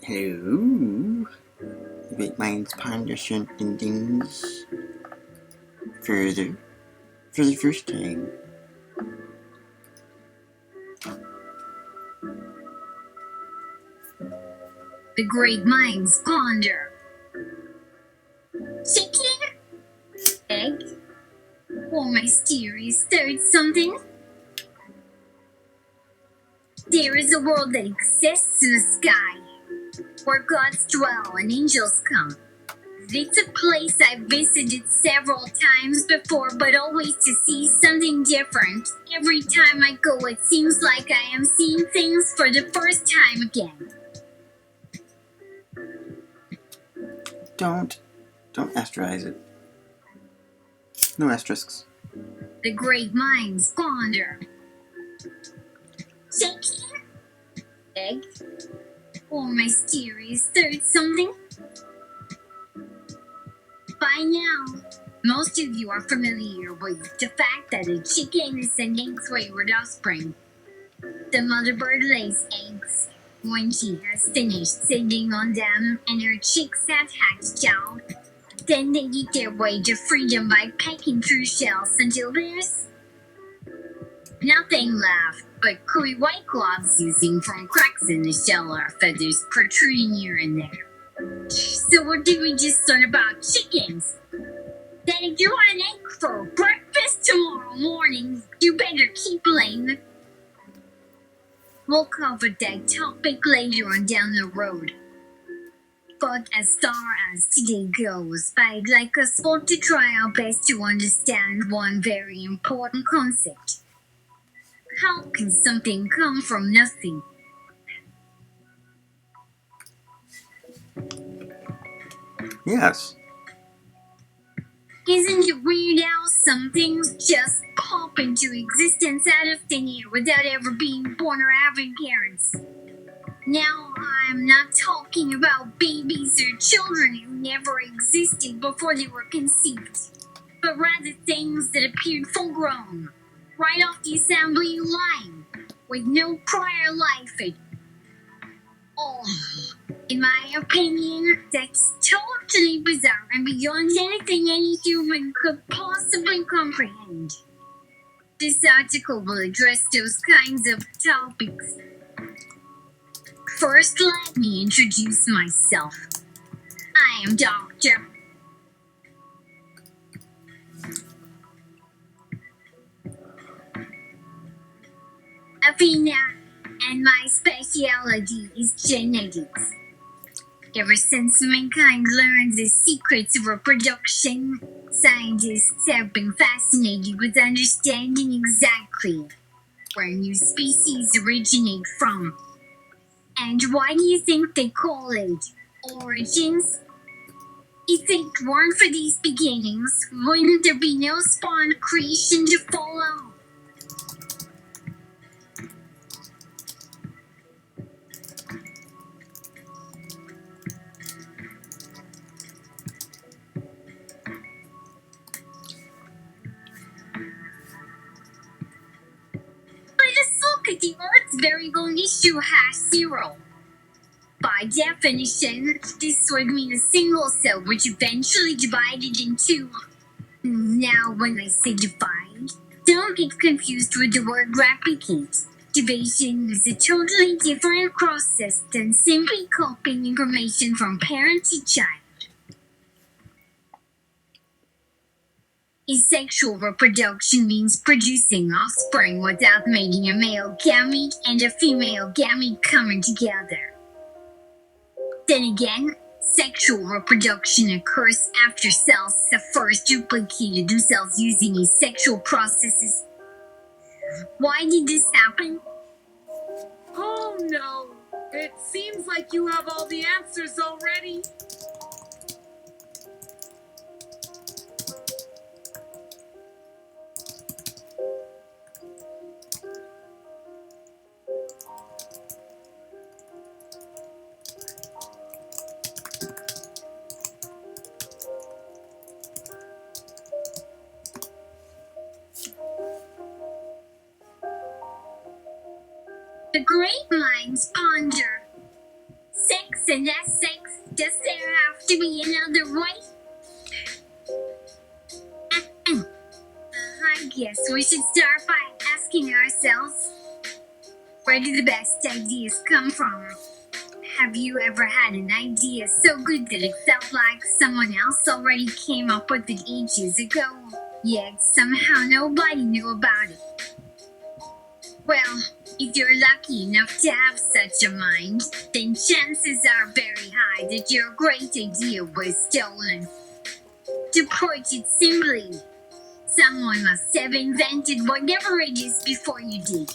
Hello, great minds ponder certain things further for the first time. The great minds ponder. Chicken? Egg? Or mysterious third something? There is a world that exists in the sky, where gods dwell and angels come. It's a place I've visited several times before, but always to see something different. Every time I go, it seems like I am seeing things for the first time again. Don't asterize it. No asterisks. The great minds ponder. Chicken? Egg? Or mysterious third something? By now, most of you are familiar with the fact that a chicken is an egg-wayward offspring. The mother bird lays eggs. When she has finished sitting on them and her chicks have hatched out, then they eat their way to freedom by pecking through shells until there's nothing left but gooey white globs oozing from cracks in the shell or feathers protruding here and there. So what did we just learn about chickens? That if you want an egg for breakfast tomorrow morning, you better keep laying. We'll cover that topic later on down the road. But as far as today goes, I'd like us all to try our best to understand one very important concept. How can something come from nothing? Yes. Isn't it weird how some things just pop into existence out of thin air without ever being born or having parents? Now, I'm not talking about babies or children who never existed before they were conceived, but rather things that appeared full grown, right off the assembly line, with no prior life at all. In my opinion, that's totally bizarre and beyond anything any human could possibly comprehend. This article will address those kinds of topics. First, let me introduce myself. I am Dr. Athena, and my specialty is genetics. Ever since mankind learned the secrets of reproduction, scientists have been fascinated with understanding exactly where new species originate from. And why do you think they call it origins? If it weren't for these beginnings, wouldn't there be no spawn creation to follow? Let us look at the Earth's very own issue #0. By definition, this would mean a single cell which eventually divided in two. Now, when I say divide, don't get confused with the word replicate. Division is a totally different process than simply copying information from parent to child. Asexual reproduction means producing offspring without making a male gamete and a female gamete coming together. Then again, sexual reproduction occurs after cells have first duplicated themselves using asexual processes. Why did this happen? Oh no! It seems like you have all the answers already. The great minds ponder. Sex and that's sex. Does there have to be another way? I guess we should start by asking ourselves, where do the best ideas come from? Have you ever had an idea so good that it felt like someone else already came up with it ages ago, yet somehow nobody knew about it? Well, if you're lucky enough to have such a mind, then chances are very high that your great idea was stolen. To put it simply, someone must have invented whatever it is before you did.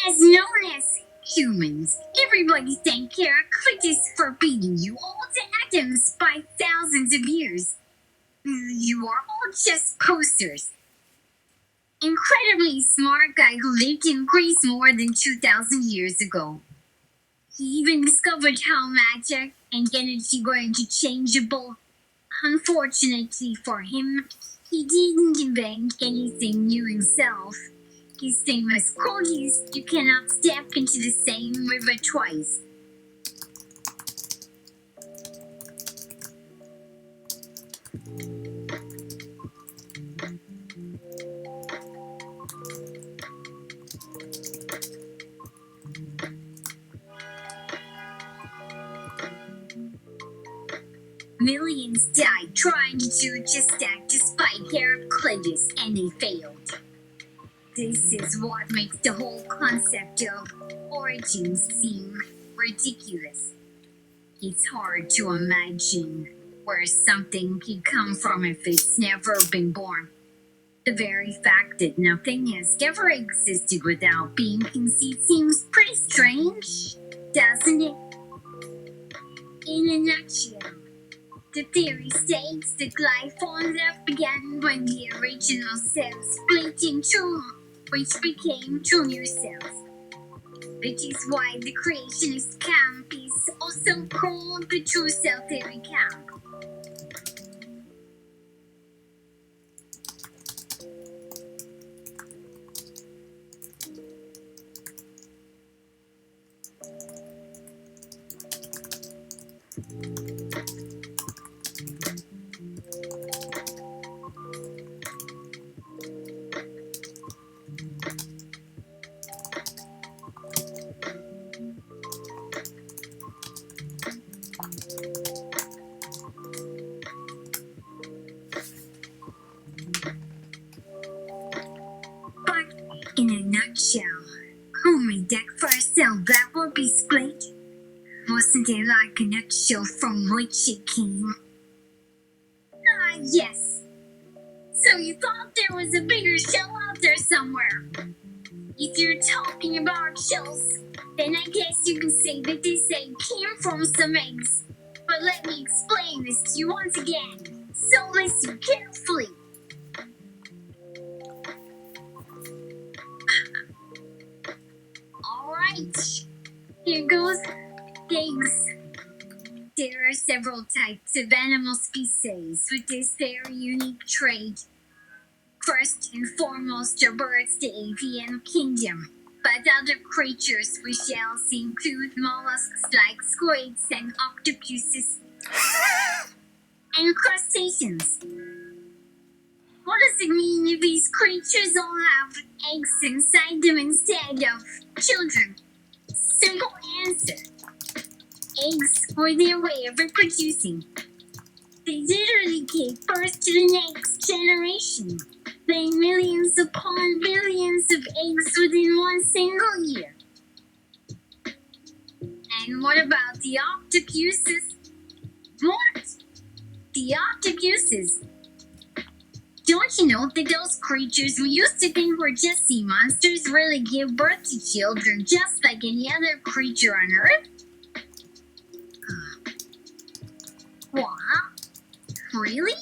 As known as humans, everybody thanked Heraclitus for beating you all to atoms by thousands of years. You are all just posters. Incredibly smart guy who lived in Greece more than 2,000 years ago. He even discovered how matter and energy were interchangeable. Unfortunately for him, he didn't invent anything new himself. His famous quote is, "You cannot step into the same river twice." Millions died trying to do just that despite Heraclitus, and they failed. This is what makes the whole concept of origins seem ridiculous. It's hard to imagine where something could come from if it's never been born. The very fact that nothing has ever existed without being conceived seems pretty strange, doesn't it? In a nutshell, the theory states that life on Earth began when the original cells split in two, which became two new cells. Which is why the creationist camp is also called the true cell theory camp. In a nutshell, who made that first cell that would be split? Wasn't it like a nutshell from which it came? Ah, yes. So you thought there was a bigger shell out there somewhere? If you're talking about shells, then I guess you can say that this egg came from some eggs. But let me explain this to you once again. So listen carefully. Alright, here goes eggs. There are several types of animal species with this very unique trait. First and foremost are birds, the avian kingdom, but other creatures with shells include mollusks like squids and octopuses, and crustaceans. What does it mean if these creatures all have eggs inside them instead of children? Simple answer. Eggs were their way of reproducing. They literally gave birth to the next generation, laying millions upon billions of eggs within one single year. And what about the octopuses? What? The octopuses? Don't you know that those creatures we used to think were just sea monsters really give birth to children just like any other creature on Earth? Really?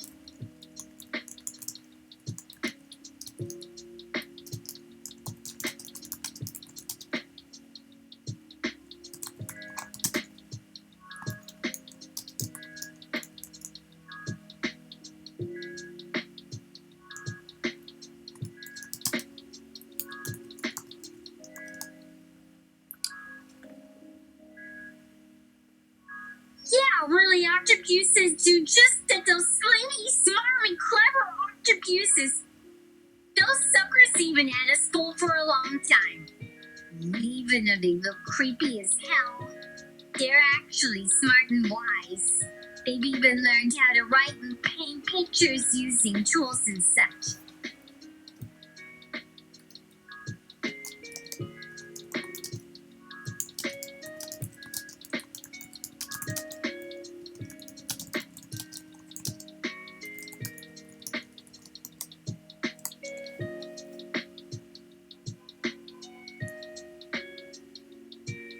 Yeah, really, octopuses do just that. Those slingy, smarmy, clever octopuses. Those suckers even had us fooled for a long time. Even though they look creepy as hell, they're actually smart and wise. They've even learned how to write and paint pictures using tools and such.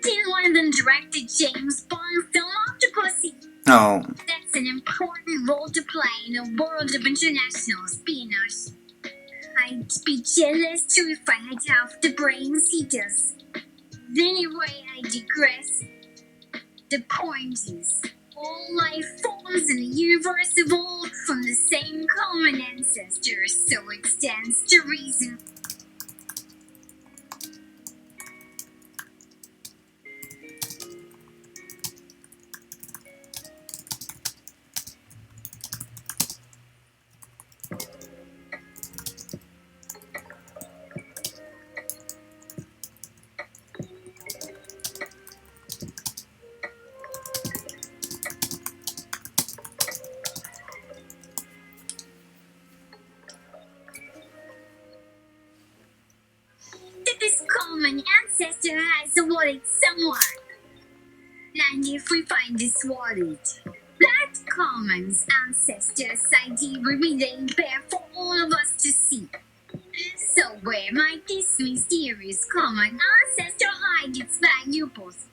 Didn't one of them direct a James Bond film, Octopussy? Oh, That's an important role to play in a world of international espionage. I'd be jealous too if I had half the brains he does. Anyway, I digress. The point is, all life forms in the universe evolved from the same common ancestor, so it stands to reason. That this common ancestor has swatted someone. And if we find this swatted, that common ancestor's ID will be laid bare for all of us to see. So where might this mysterious common ancestor hide its valuables?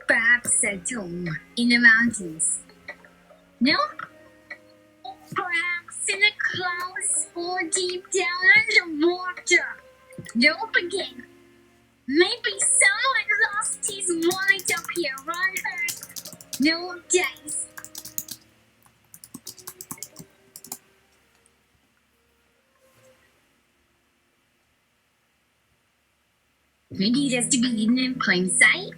Perhaps at home, in the mountains. No? Or perhaps in the clouds or deep down underwater. Nope again. Maybe someone lost his wallet up here on Earth. No dice. Maybe it has to be hidden in plain sight.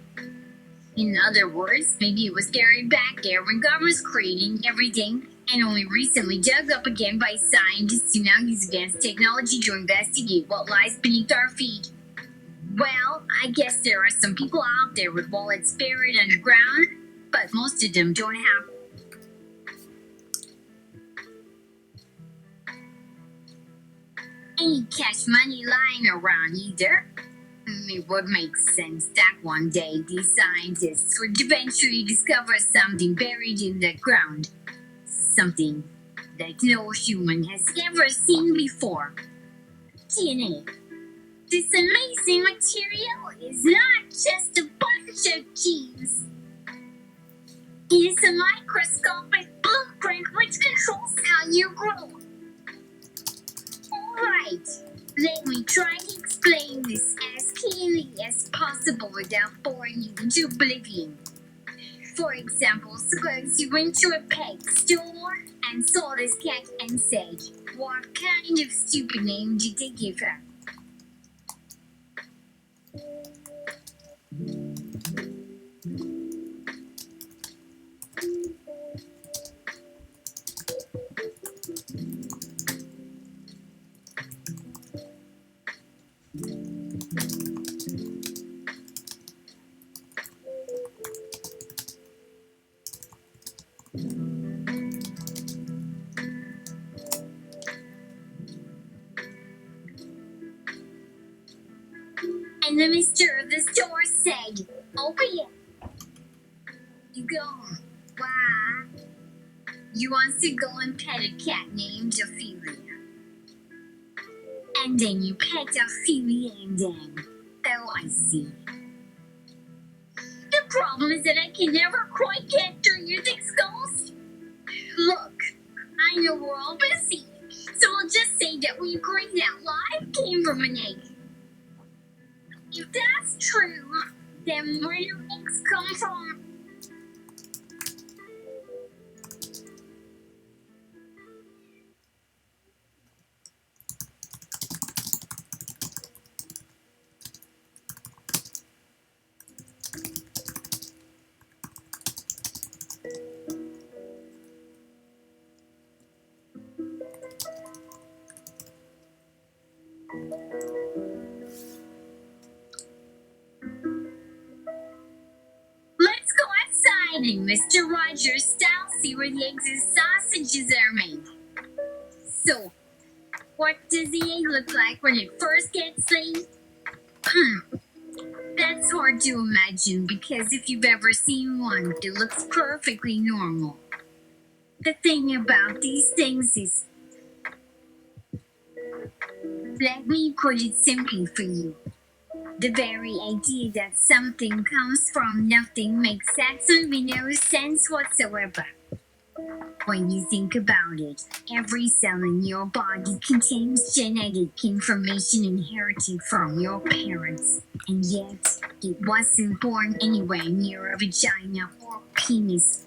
In other words, maybe it was carried back there when God was creating everything and only recently dug up again by scientists who now use advanced technology to investigate what lies beneath our feet. Well, I guess there are some people out there with wallets buried underground, but most of them don't have any cash money lying around either. It would make sense that one day these scientists would eventually discover something buried in the ground. Something that no human has ever seen before. DNA. This amazing material is not just a bunch of genes. It is a microscopic blueprint which controls how you grow. Alright, let me try to explain this as clearly as possible without boring you into oblivion. For example, suppose you went to a pet store and saw this cat and said, "What kind of stupid name did they give her?" And the mister of the store said, "Open it." You go, "Why?" You want to go and pet a cat named Ophelia. And then you pet Ophelia and then, oh, I see. The problem is that I can never quite get through your thick skulls. Look, that we agree that life came from an egg. If that's true, then where do eggs come from? Let's go outside and Mr. Rogers style see where the eggs and sausages are made. So, what does the egg look like when it first gets laid? That's hard to imagine because if you've ever seen one, it looks perfectly normal. The thing about these things is, let me put it simply for you. The very idea that something comes from nothing makes absolutely no sense whatsoever. When you think about it, every cell in your body contains genetic information inherited from your parents, and yet it wasn't born anywhere near a vagina or penis.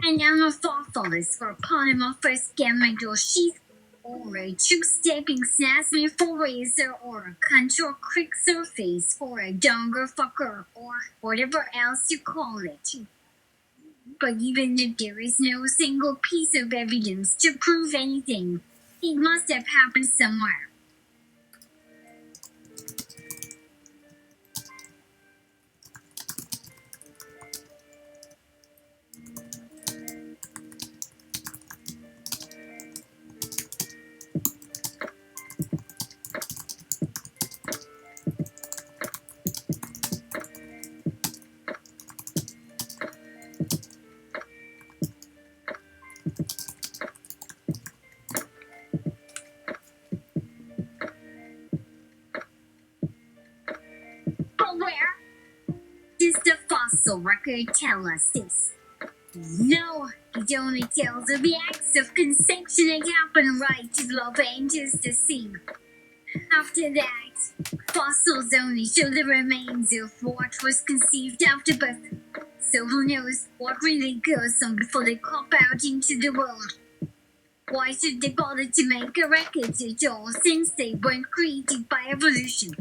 An Amorphophilus for polymorphous gametal sheath, or a two-stepping snasmy razor, or a contour quick surface, or a donger fucker, or whatever else you call it. But even if there is no single piece of evidence to prove anything, it must have happened somewhere. But where does the fossil record tell us this? No, it only tells of the acts of conception that happen right as love enters the scene. After that, fossils only show the remains of what was conceived after birth. So who knows what really goes on before they pop out into the world? Why should they bother to make a record at all since they weren't created by evolution?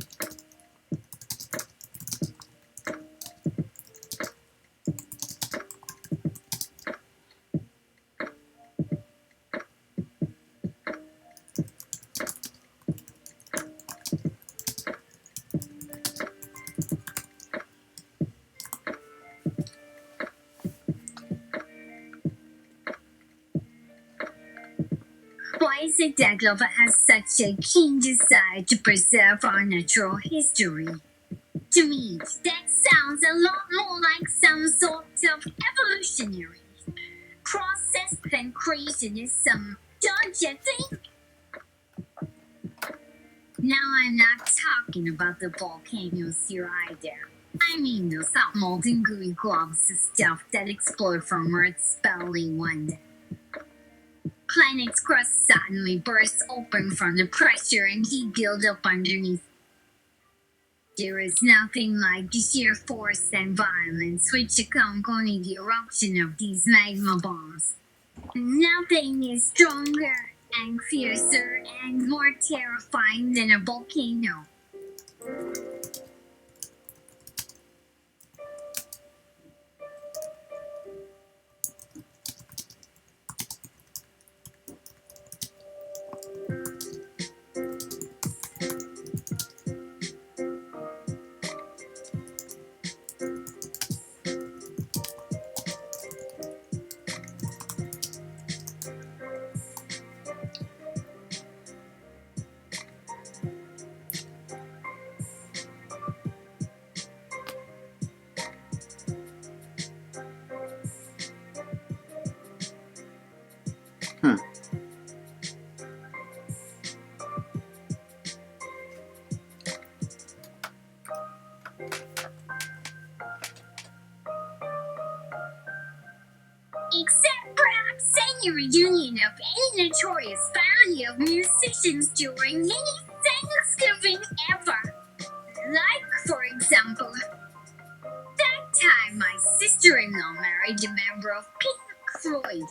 Why is it that love has such a keen desire to preserve our natural history? To me, that sounds a lot more like some sort of evolutionary process than creationism, don't you think? Now, I'm not talking about the volcanoes here either. I mean those hot molten gooey globs of stuff that explode from Earth's belly one day. Planet's crust suddenly bursts open from the pressure and heat buildup underneath. There is nothing like the sheer force and violence which accompany the eruption of these magma bombs. Nothing is stronger and fiercer and more terrifying than a volcano. any reunion of any notorious family of musicians during any Thanksgiving ever. Like, for example, that time my sister-in-law married a member of Pink Floyd.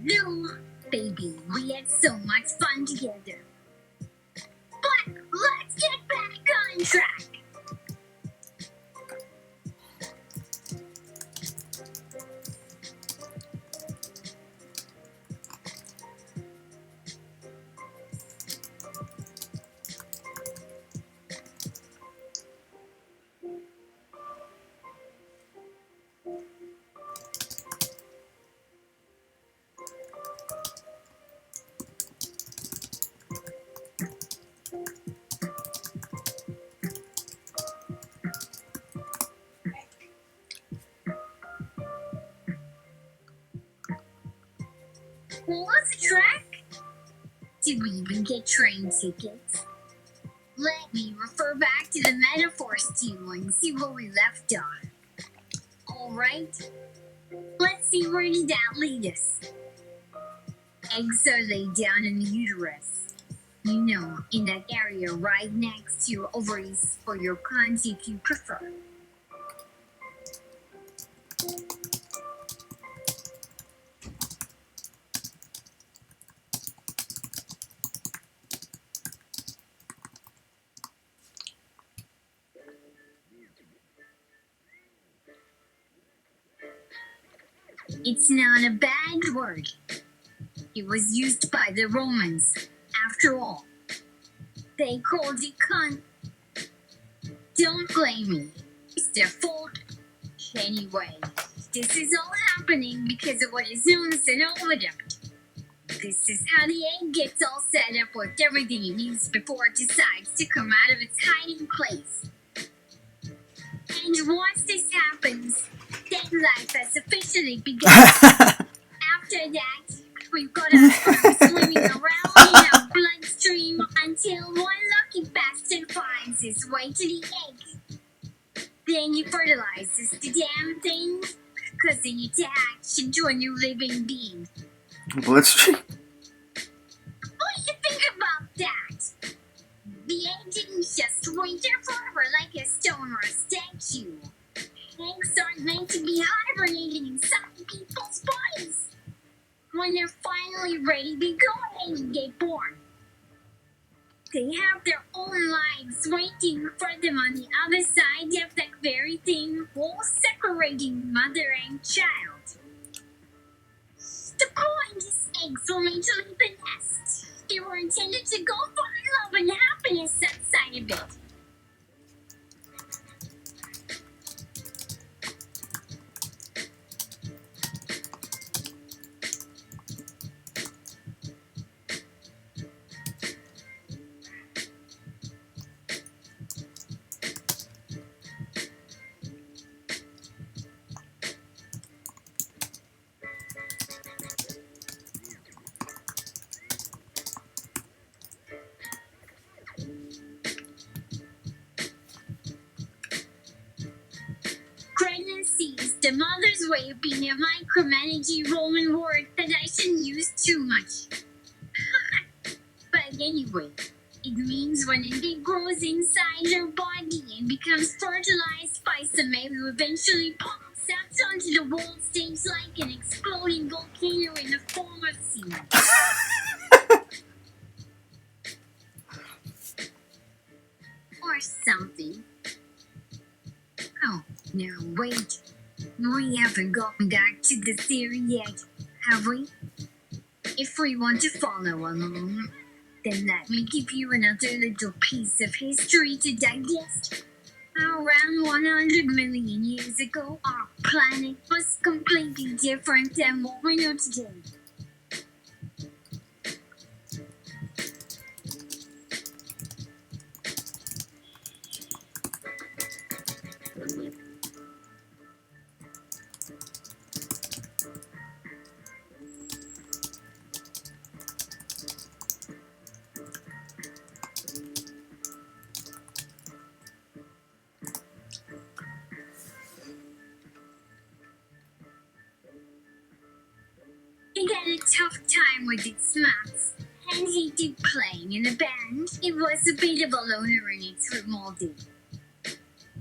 No, baby, we had so much fun together. But let's get back on track. What was the track? Did we even get train tickets? Let me refer back to the metaphors table and see where we left off. Alright, let's see where did that lead us. Eggs are laid down in the uterus. You know, in that area right next to your ovaries or your cons if you prefer. It's not a bad word. It was used by the Romans, after all. They called it cunt. Don't blame me. It's their fault. Anyway, this is all happening because of what is known as an aqueduct. This is how the egg gets all set up with everything it needs before it decides to come out of its hiding place. And once this happens, then life has officially begun. After that, we've got our sperm swimming around in our bloodstream until one lucky bastard finds his way to the egg. Then he fertilizes the damn thing, causing it to hatch into a new living being. Bloodstream? What do you think about that? The egg didn't just wait there forever like a stone or a statue. Eggs aren't meant to be hibernating inside people's bodies. When they're finally ready, they go ahead and get born. They have their own lives waiting for them on the other side of that very thing, wall separating mother and child. The point is, eggs were made to leave the nest. They were intended to go find love and happiness outside of it. Pregnancy is the mother's way of being a micromanaging Roman word that I shouldn't use too much. But anyway, it means when an egg grows inside your body and becomes fertilized by some egg who eventually pops out onto the world stage like an exploding volcano in the form of semen. Or something. Oh, now wait. We haven't gotten back to the theory yet, have we? If we want to follow along, then let me give you another little piece of history to digest. Around 100 million years ago, our planet was completely different than what we know today. It tough time with its maths and hated playing in a band. It was a bit of a loner in its remolding.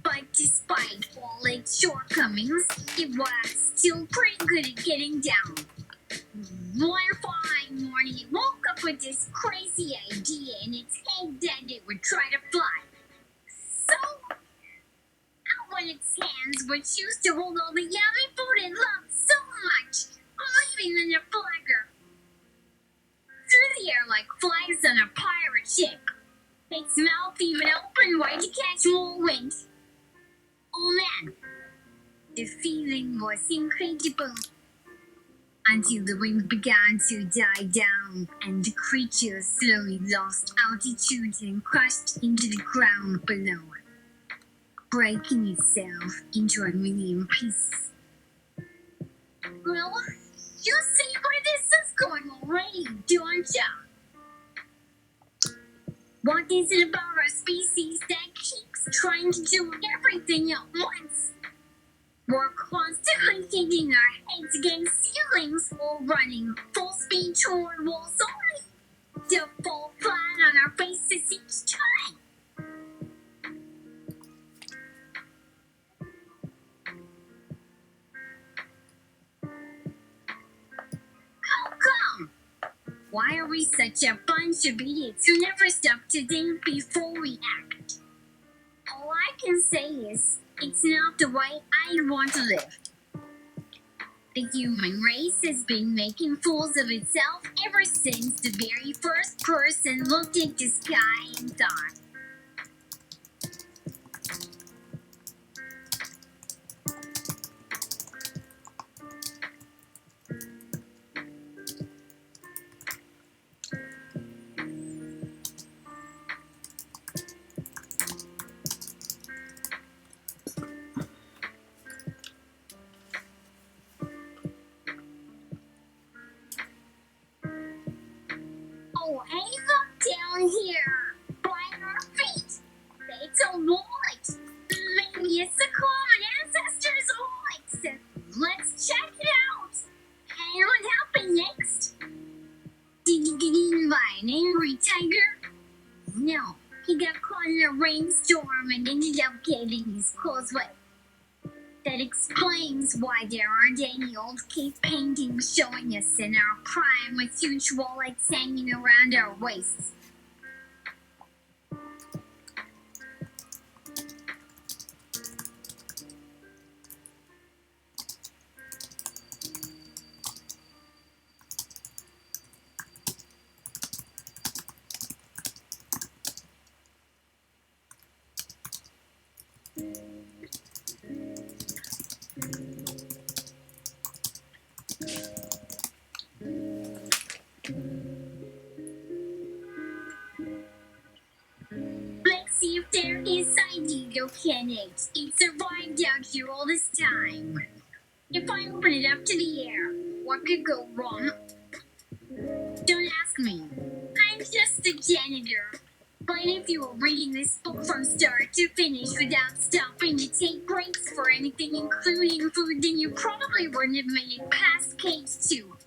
But despite all its shortcomings, it was still pretty good at getting down. One fine morning, it woke up with this crazy idea in its head that it would try to fly. So, out went its hands, which used to hold all the yummy food it loved so much, leaving in a flagger. Through the air like flags on a pirate ship. Its mouth even open wide to catch more wind. Oh man, the feeling was incredible. Until the wind began to die down and the creature slowly lost altitude and crashed into the ground below, breaking itself into a million pieces. Well, you see where this is going already, don't ya? What is it about our species that keeps trying to do everything at once? We're constantly hitting our heads against ceilings or running full speed toward walls only to fall flat on our faces each time. How come? Why are we such a bunch of idiots who never stop to think before we act? All I can say is, it's not the way I want to live. The human race has been making fools of itself ever since the very first person looked at the sky and thought, oh, hey, look down here, by our feet. It's a wallet. Maybe it's a common ancestor's wallet. Let's check it out. And what happened next? Did he get eaten by an angry tiger? No, he got caught in a rainstorm and ended up getting his clothes wet. That explains why there aren't any old cave paintings showing us in our prime with huge wallets hanging around our waists. Let's see if there is Ideal Candidate. It survived out here all this time. If I open it up to the air, what could go wrong? Don't ask me. I'm just a janitor. But if you were reading this book from start to finish without stopping to take breaks for anything including food, then you probably wouldn't have made it past cage 2.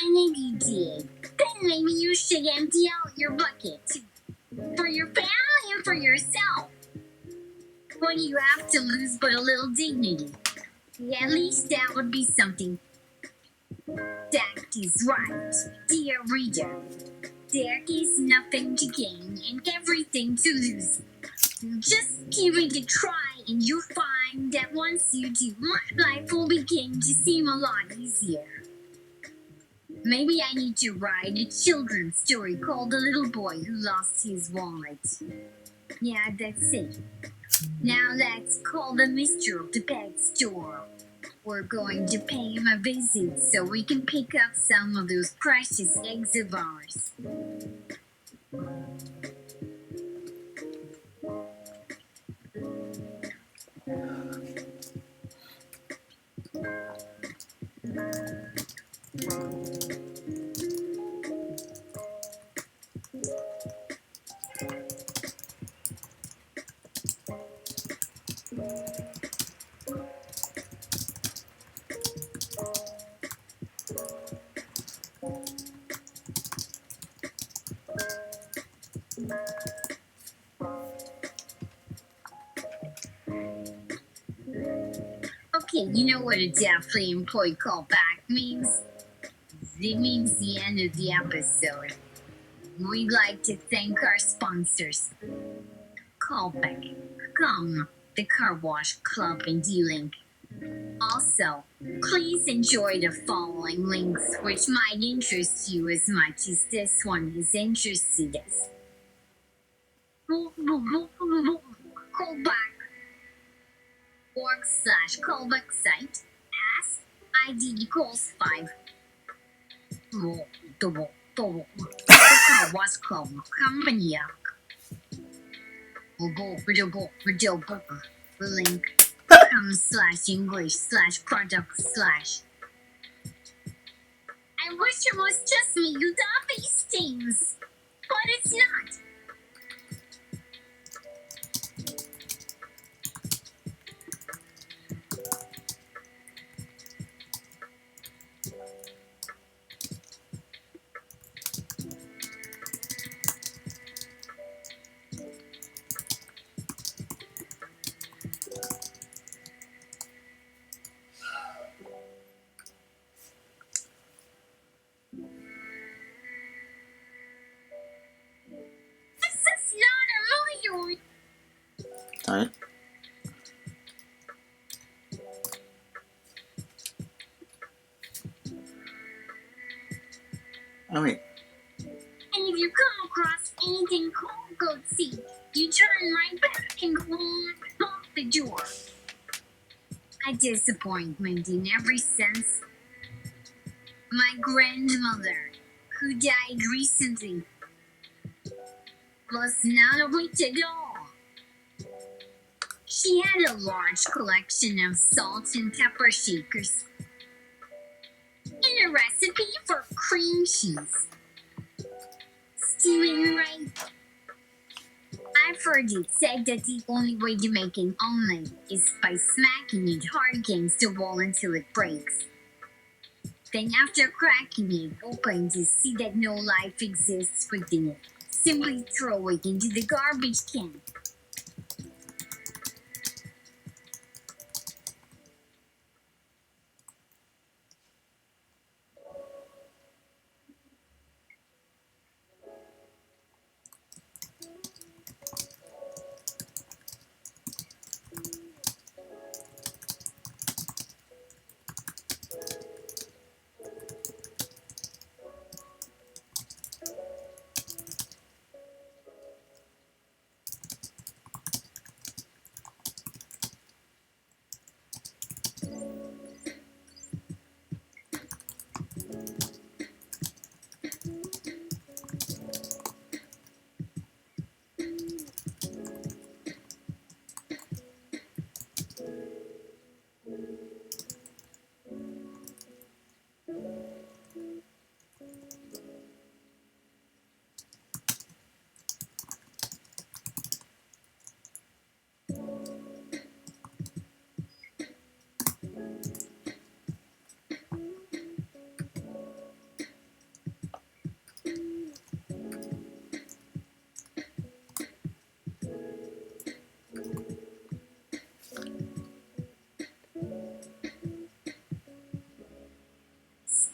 And if you did, then maybe you should empty out your bucket. For your family and for yourself. What do you have to lose but a little dignity? At least that would be something. That is right, dear reader. There is nothing to gain and everything to lose. Just give it a try and you'll find that once you do, life will begin to seem a lot easier. Maybe I need to write a children's story called The Little Boy Who Lost His Wallet. Yeah, that's it. Now let's call the mister of the pet store. We're going to pay him a visit so we can pick up some of those precious eggs of ours. Okay, you know what a definitely employee callback means? It means the end of the episode. We'd like to thank our sponsors. Callback, Come, the Car Wash Club and D-Link. Also, please enjoy the following links which might interest you as much as this one has interested us. Callback org/callback site as ID equals 5. The Car Wash Club Company. Link com/English/product/. I wish it was just me who thought these things, but it's not. This is not a movie. Sorry. Oh wait. And if you come across anything cool, go see. You turn right back and lock the door. A disappointment in every sense. My grandmother, who died recently, was not a witch at all. She had a large collection of salt and pepper shakers and a recipe for cream cheese. Stephen Wright. I've heard it said that the only way to make an omelet is by smacking it hard against the wall until it breaks. Then after cracking it open to see that no life exists within it, simply throw it into the garbage can.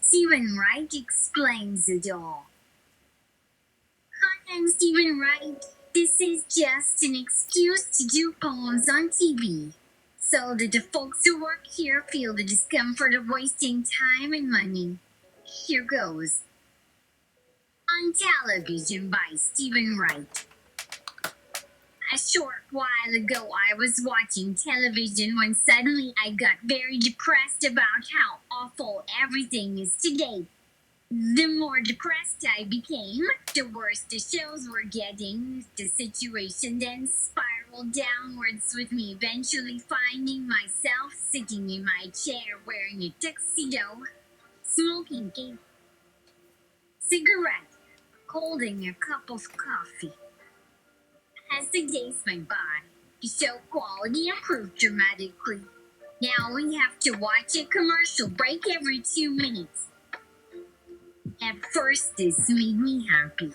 Stephen Wright explains it all. Hi, I'm Stephen Wright. This is just an excuse to do poems on TV, so that the folks who work here feel the discomfort of wasting time and money. Here goes. On television by Stephen Wright. A short while ago, I was watching television when suddenly I got very depressed about how awful everything is today. The more depressed I became, the worse the shows were getting. The situation then spiraled downwards, with me eventually finding myself sitting in my chair wearing a tuxedo, smoking a cigarette, holding a cup of coffee. As the days went by, the show quality improved dramatically. Now we have to watch a commercial break every 2 minutes. At first, this made me happy.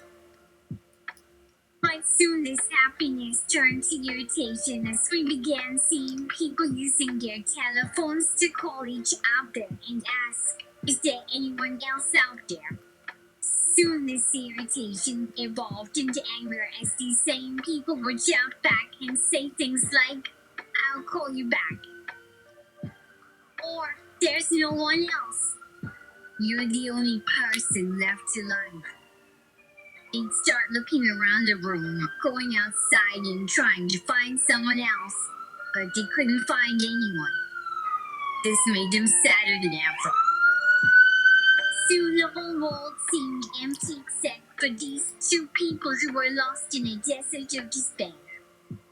But soon this happiness turned to irritation as we began seeing people using their telephones to call each other and ask, "Is there anyone else out there?" Soon this irritation evolved into anger as these same people would shout back and say things like, "I'll call you back," or "There's no one else. You're the only person left alive." They'd start looking around the room, going outside and trying to find someone else, but they couldn't find anyone. This made them sadder than ever. Soon the whole world seemed empty except for these two people who were lost in a desert of despair,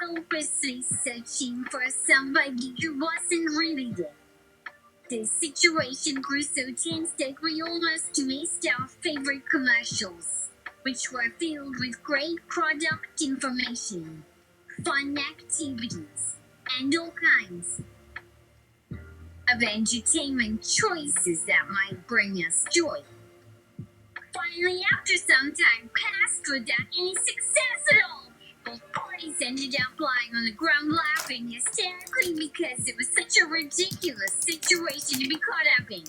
hopelessly searching for somebody who wasn't really there. The situation grew so tense that we almost missed our favorite commercials, which were filled with great product information, fun activities, and all kinds of entertainment choices that might bring us joy. Finally, after some time passed without any success at all, both parties ended up lying on the ground laughing hysterically because it was such a ridiculous situation to be caught up in.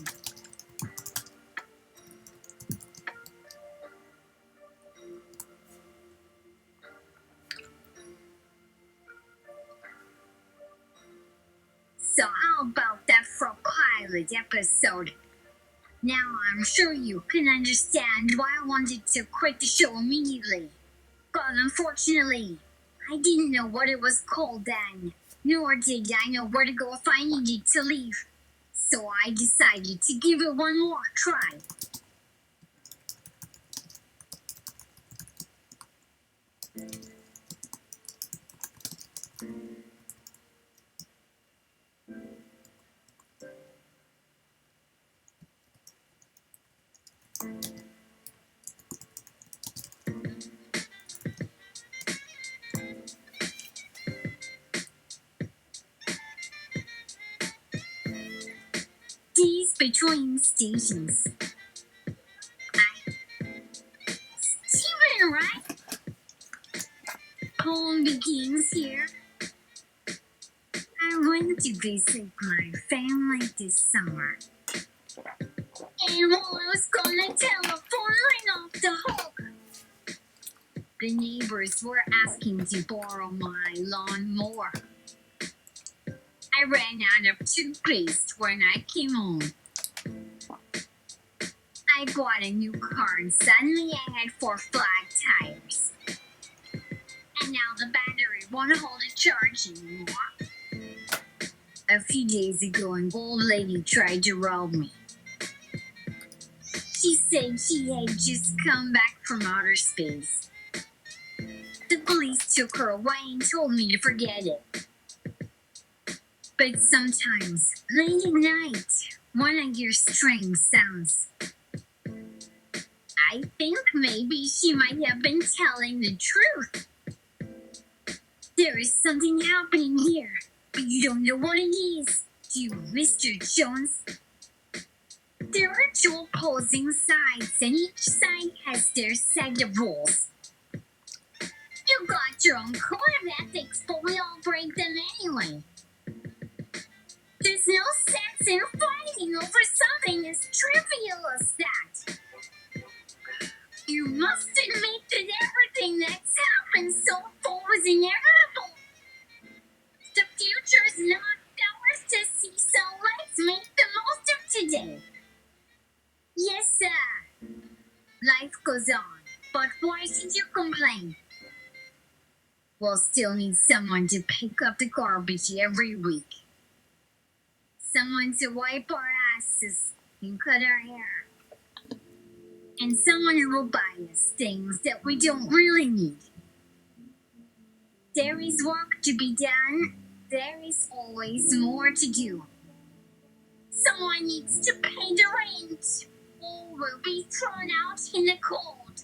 So how about that for pilot episode? Now I'm sure you can understand why I wanted to quit the show immediately. But unfortunately, I didn't know what it was called then, nor did I know where to go if I needed to leave. So I decided to give it one more try. These between stations. Steven, right? Home begins here. I went to visit my family this summer. And while I was gone, the telephone rang off the hook. The neighbors were asking to borrow my lawnmower. I ran out of toothpaste when I came home. I bought a new car and suddenly I had 4 flat tires. And now the battery won't hold a charge anymore. A few days ago, an old lady tried to rob me. She said she had just come back from outer space. The police took her away and told me to forget it. But sometimes, late at night, when I hear strange sounds, I think maybe she might have been telling the truth. There is something happening here, but you don't know what it is, do you, Mr. Jones? There are two opposing sides, and each side has their set of rules. You got your own code of ethics, but we all break them anyway. There's no sense in fighting over something as trivial as that. You must admit that everything that's happened so far was inevitable. The future is not ours to see, so let's make the most of today. Yes, sir. Life goes on, but why should you complain? We'll still need someone to pick up the garbage every week. Someone to wipe our asses and cut our hair. And someone who will buy us things that we don't really need. There is work to be done. There is always more to do. Someone needs to pay the rent, or we'll be thrown out in the cold.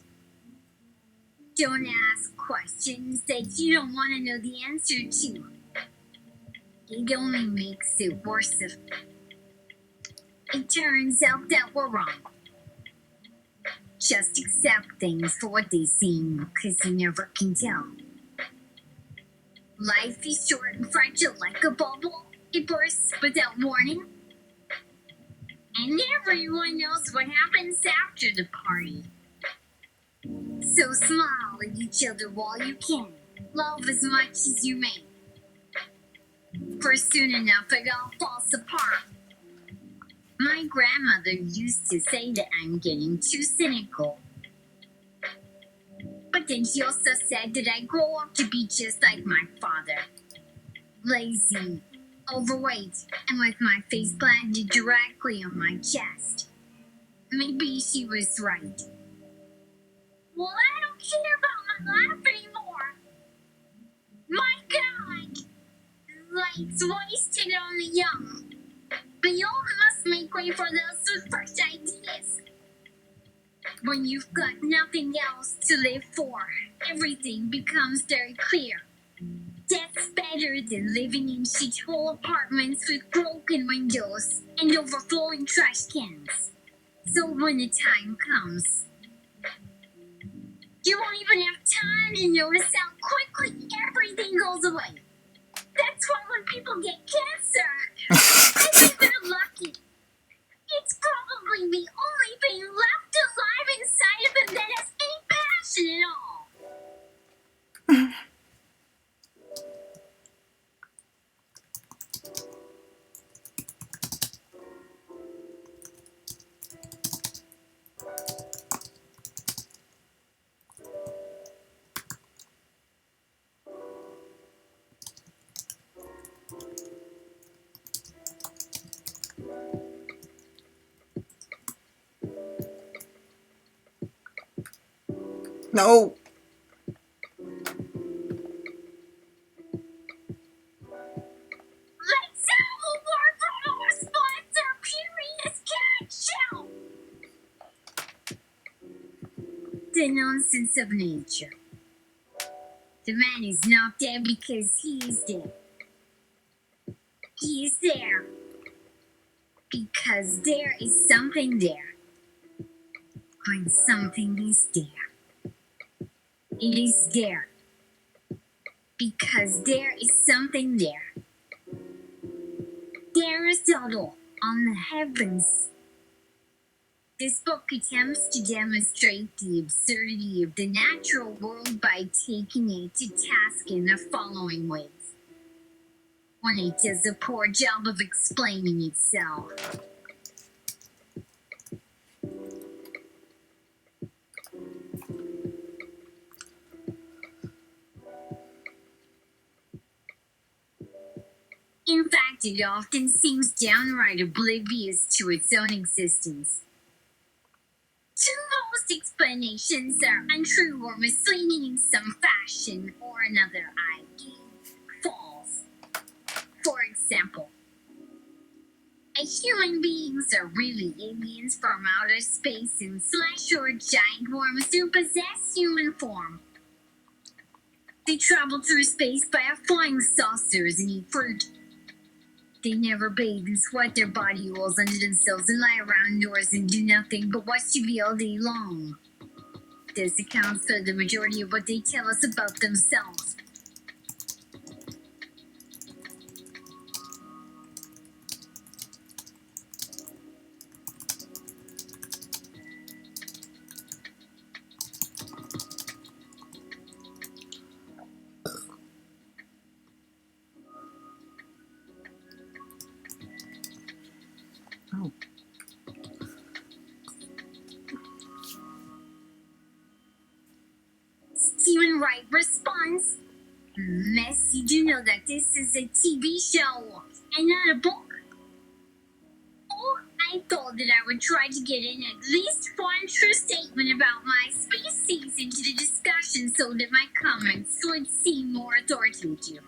Don't ask questions that you don't want to know the answer to. It only makes it worse. It turns out that we're wrong. Just accept things for what they seem, because you never can tell. Life is short and fragile like a bubble. It bursts without warning. And everyone knows what happens after the party. So smile at each other while you can. Love as much as you may. For soon enough it all falls apart. My grandmother used to say that I'm getting too cynical. But then she also said that I grow up to be just like my father. Lazy, overweight, and with my face planted directly on my chest. Maybe she was right. Well, I don't care about my life anymore. My God! Life's wasted on the young. But you must make way for those with fresh ideas. When you've got nothing else to live for, everything becomes very clear. That's better than living in shithole apartments with broken windows and overflowing trash cans. So when the time comes, you won't even have time to notice how quickly everything goes away. That's why when people get cancer, I think they're lucky. It's probably the only thing left alive inside of them that has any passion at all. No. Let's have a word from our sponsor, Curious Cat Show. The nonsense of nature. The man is not dead because he is dead. He is there because there is something there. When something is there, it is there because there is something there. Aristotle on the heavens. This book attempts to demonstrate the absurdity of the natural world by taking it to task in the following ways. When it does a poor job of explaining itself. In fact, it often seems downright oblivious to its own existence. Most explanations are untrue or misleading in some fashion or another, i.e., false. For example, human beings are really aliens from outer space and or giant worms who possess human form. They travel through space by flying saucers and eat fruit. They never bathe and sweat their body oils under themselves and lie around indoors and do nothing but watch TV all day long. This accounts for the majority of what they tell us about themselves. Oh. Stephen Wright responds, Miss, you do know that this is a TV show and not a book? Oh, I thought that I would try to get in at least one true statement about my species into the discussion so that my comments would seem more authoritative.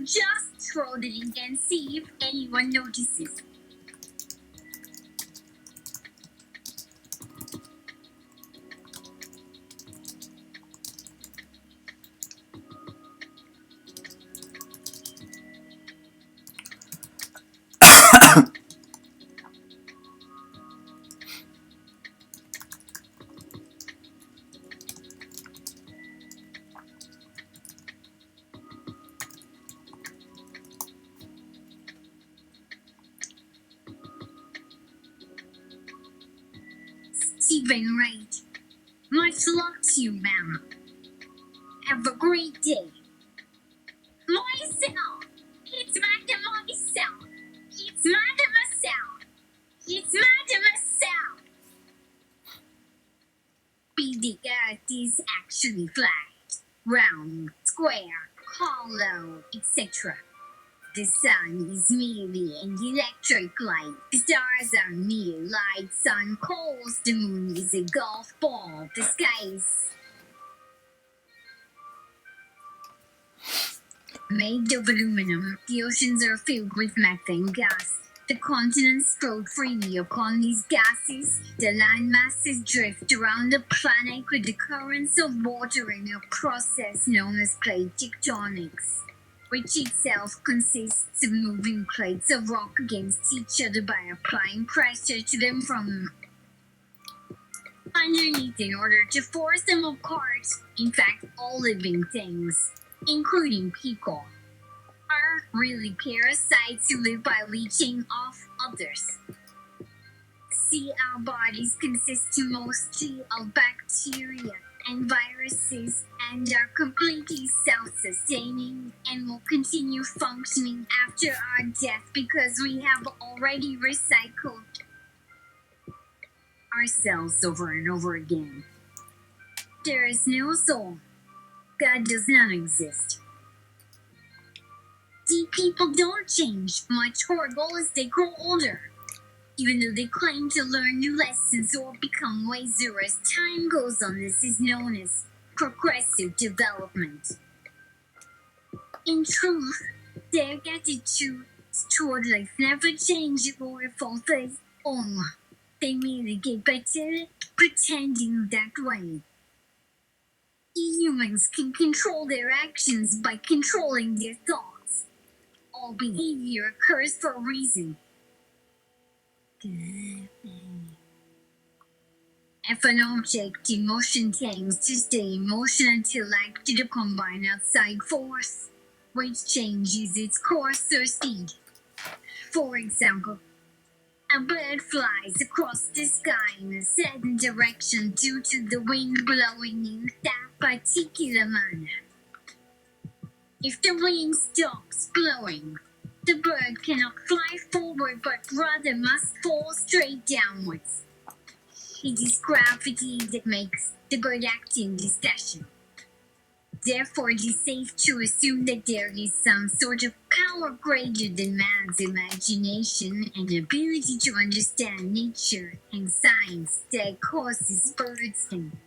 Just throw it in and see if anyone notices. Stephen Wright. Much luck to you, ma'am. Have a great day. Myself! It's Madam myself! It's Madam myself! It's Madam myself! The earth is actually flat, round, square, hollow, etc. The sun is merely an electric light. The stars are mere light. Sun calls. The moon is a golf ball. The skies made of aluminum. The oceans are filled with methane gas. The continents float freely upon these gases. The land masses drift around the planet with the currents of water in a process known as plate tectonics, which itself consists of moving plates of rock against each other by applying pressure to them from underneath in order to force them apart. In fact, all living things, including people, are really parasites who live by leeching off others. See, our bodies consist mostly of bacteria and viruses and are completely self-sustaining and will continue functioning after our death because we have already recycled ourselves over and over again. There is no soul. God does not exist. See, people don't change much horrible as they grow older, even though they claim to learn new lessons or become wiser as time goes on. This is known as progressive development. In truth, their attitudes toward life never change or evolve. They merely get better at pretending that way. Humans can control their actions by controlling their thoughts. All behavior occurs for a reason. If an object in motion tends to stay in motion until acted upon by an outside force, which changes its course or speed. For example, a bird flies across the sky in a certain direction due to the wind blowing in that particular manner. If the wind stops blowing, the bird cannot fly forward but rather must fall straight downwards. It is gravity that makes the bird act in this fashion. Therefore, it is safe to assume that there is some sort of power greater than man's imagination and ability to understand nature and science that causes birds and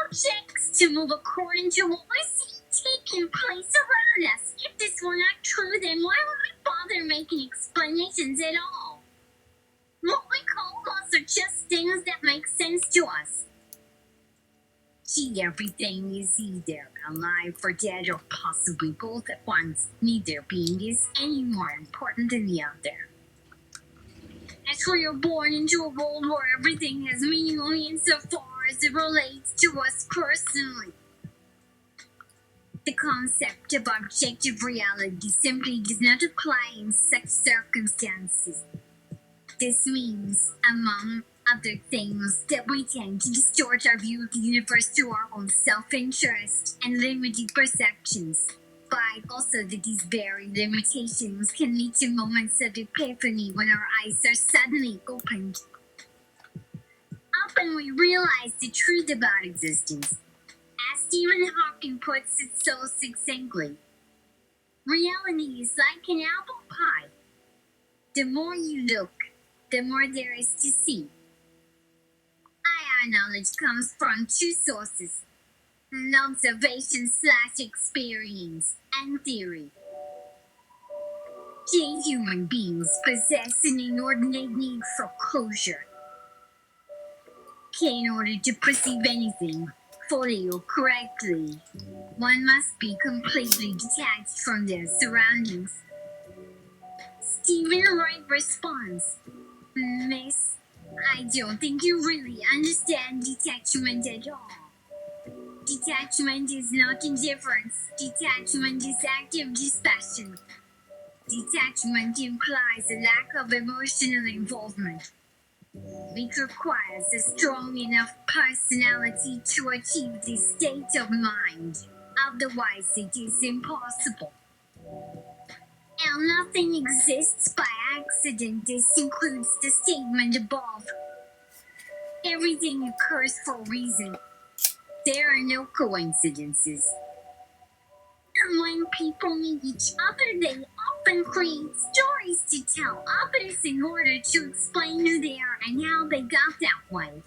objects to move according to what we see taking place around us. If this were not true, then why would we bother making explanations at all? What we call laws are just things that make sense to us. See, everything is either alive or dead or possibly both at once. Neither being is any more important than the other. As we are born into a world where everything has meaning only insofar as it relates to us personally. The concept of objective reality simply does not apply in such circumstances. This means, among other things, that we tend to distort our view of the universe through our own self-interest and limited perceptions, but also that these very limitations can lead to moments of epiphany when our eyes are suddenly opened up and we realize the truth about existence. As Stephen Hawking puts it so succinctly, reality is like an apple pie. The more you look, the more there is to see. Our knowledge comes from two sources: observation/experience and theory. We human beings possess an inordinate need for closure. In order to perceive anything fully or correctly, one must be completely detached from their surroundings. Stephen Wright responds, Miss, I don't think you really understand detachment at all. Detachment is not indifference. Detachment is active dispassion. Detachment implies a lack of emotional involvement. It requires a strong enough personality to achieve this state of mind. Otherwise, it is impossible. And nothing exists by accident. This includes the statement above. Everything occurs for a reason. There are no coincidences. And when people meet each other, they often create stories to tell others in order to explain who they are and how they got that way.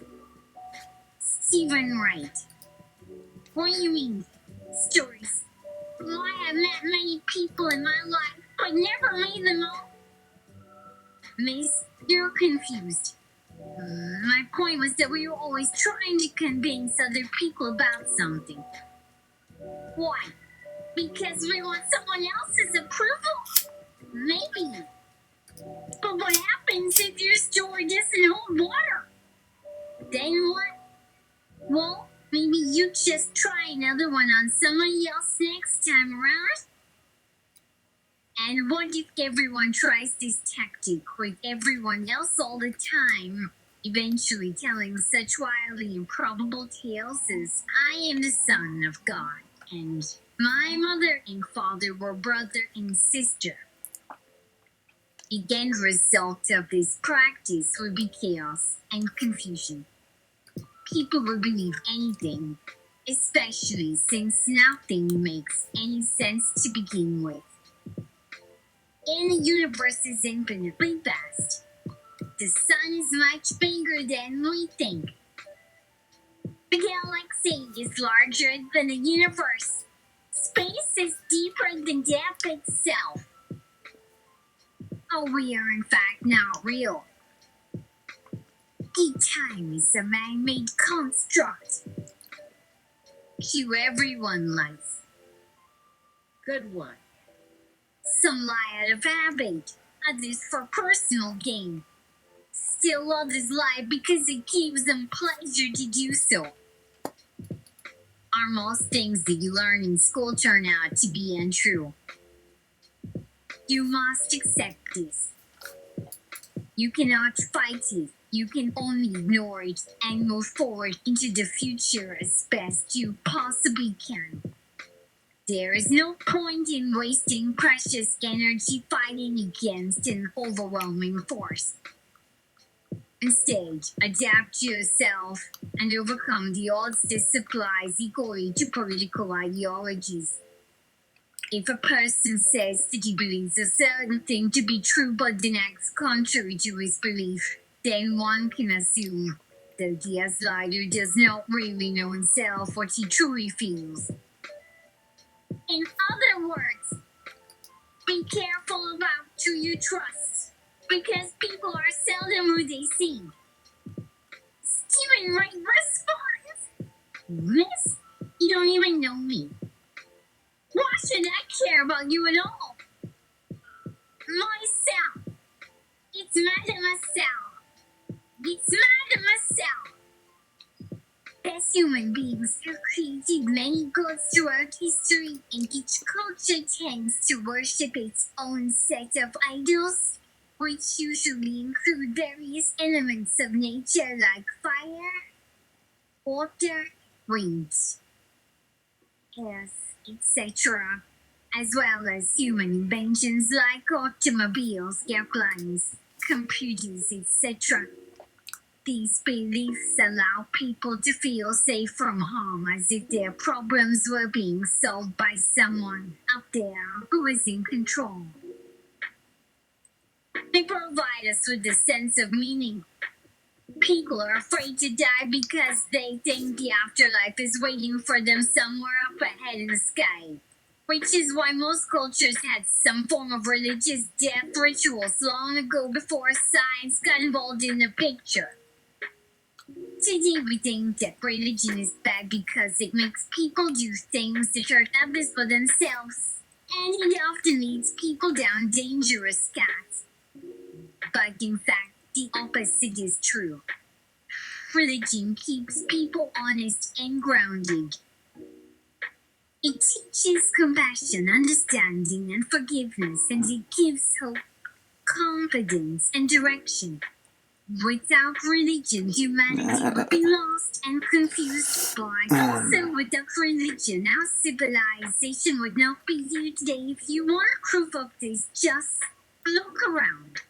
Stephen Wright. What do you mean, stories? Well, I have met many people in my life, but never made them all. Miss, you're confused. My point was that we were always trying to convince other people about something. Why? Because we want someone else's approval? Maybe. But what happens if your story doesn't hold water? Then what? Well, maybe you just try another one on somebody else next time around? And what if everyone tries this tactic with everyone else all the time, eventually telling such wildly improbable tales as, I am the Son of God, and my mother and father were brother and sister? The end result of this practice would be chaos and confusion. People would believe anything, especially since nothing makes any sense to begin with. And the universe is infinitely vast. The sun is much bigger than we think. The galaxy is larger than the universe. Space is deeper than death itself. Oh, we are in fact not real. Time is a man-made construct. To everyone lies. Good one. Some lie out of habit, others for personal gain. Still others lie because it gives them pleasure to do so. Are most things that you learn in school turn out to be untrue? You must accept this. You cannot fight it. You can only ignore it and move forward into the future as best you possibly can. There is no point in wasting precious energy fighting against an overwhelming force. Instead, adapt yourself and overcome the odds that supplies equally to political ideologies. If a person says that he believes a certain thing to be true but then acts contrary to his belief, then one can assume that the gaslighter does not really know himself what he truly feels. In other words, be careful about who you trust, because people are seldom who they seem. Stephen Wright responds, Miss, you don't even know me. Why should I care about you at all? Myself. It's Mademoiselle. It's Mademoiselle. As human beings have created many gods throughout history, and each culture tends to worship its own set of idols, which usually include various elements of nature like fire, water, wind, earth, etc., as well as human inventions like automobiles, airplanes, computers, etc. These beliefs allow people to feel safe from harm as if their problems were being solved by someone out there who is in control. They provide us with a sense of meaning. People are afraid to die because they think the afterlife is waiting for them somewhere up ahead in the sky. Which is why most cultures had some form of religious death rituals long ago before science got involved in the picture. Today we think that religion is bad because it makes people do things that hurt others but themselves, and it often leads people down dangerous paths. But in fact, the opposite is true. Religion keeps people honest and grounded. It teaches compassion, understanding, and forgiveness, and it gives hope, confidence, and direction. Without religion, humanity would be lost and confused. But also, without religion, our civilization would not be here today. If you want proof of this, just look around.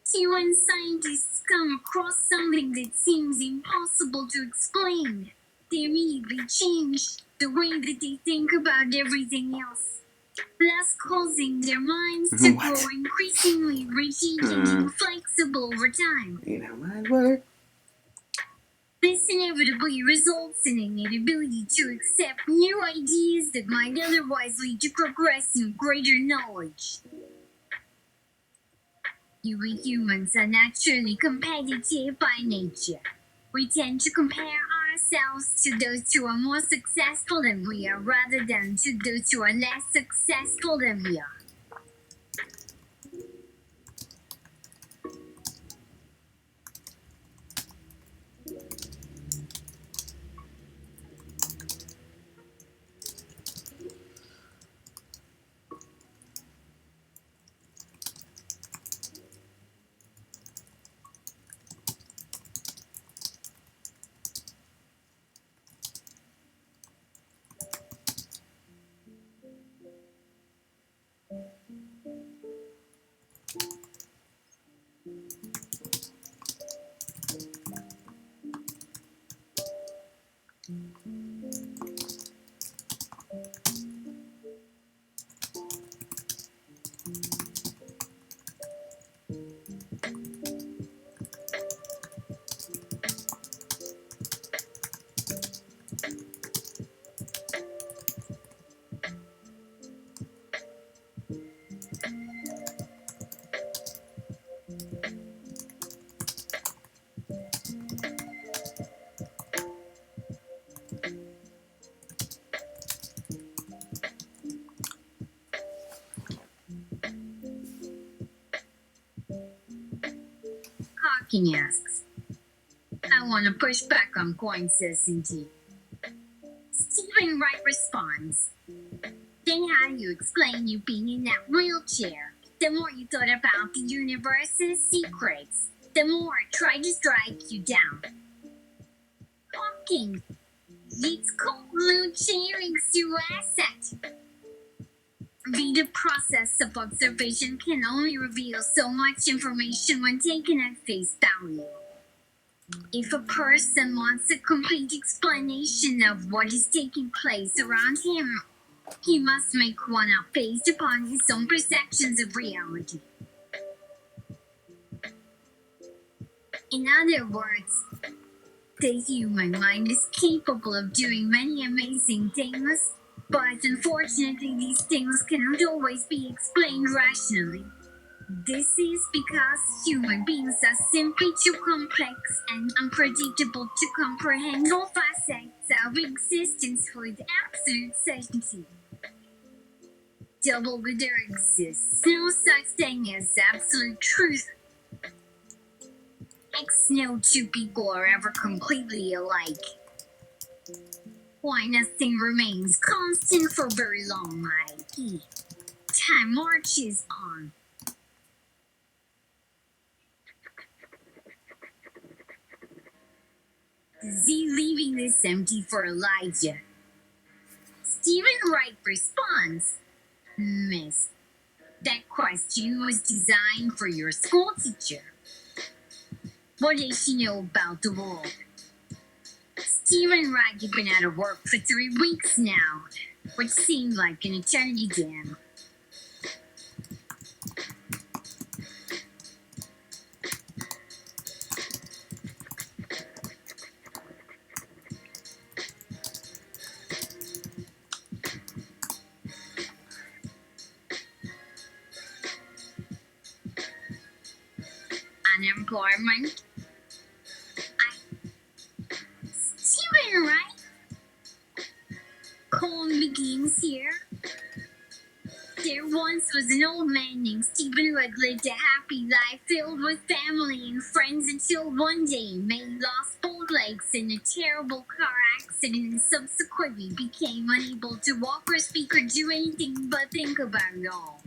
See, when scientists come across something that seems impossible to explain, they immediately change the way that they think about everything else, thus causing their minds to What? grow increasingly rigid and inflexible over time. You know my word. This inevitably results in an inability to accept new ideas that might otherwise lead to progress and greater knowledge. We humans are naturally competitive by nature. We tend to compare ourselves to those who are more successful than we are rather than to those who are less successful than we are. Hawking asks, I want to push back on coin certainty. Stephen Wright responds, then how do you explain you being in that wheelchair? The more you thought about the universe's secrets, the more it tried to strike you down. Hawking, it's called wheelchairing to asset. The process of observation can only reveal so much information when taken at face value. If a person wants a complete explanation of what is taking place around him, he must make one up based upon his own perceptions of reality. In other words, the human mind is capable of doing many amazing things, but unfortunately these things cannot always be explained rationally. This is because human beings are simply too complex and unpredictable to comprehend all facets of existence with absolute certainty. Double that there exists no such thing as absolute truth. No two people are ever completely alike. Why nothing remains constant for very long, i.e., time marches on. Z leaving this empty for Elijah. Stephen Wright responds, Miss, that question was designed for your school teacher. What does she know about the world? Stephen Wright had been out of work for 3 weeks now, which seemed like an eternity to him. Unemployment. Stephen Wright. Colin begins here. There once was an old man named Stephen who had lived a happy life filled with family and friends until one day he lost both legs in a terrible car accident and subsequently became unable to walk or speak or do anything but think about it all.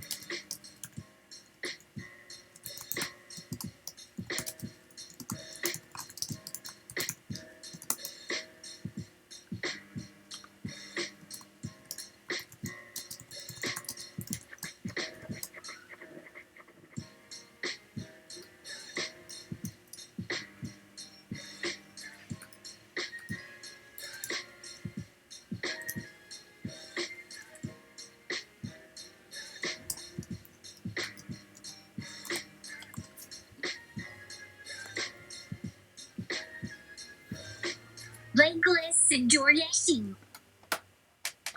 Legless and door dashing.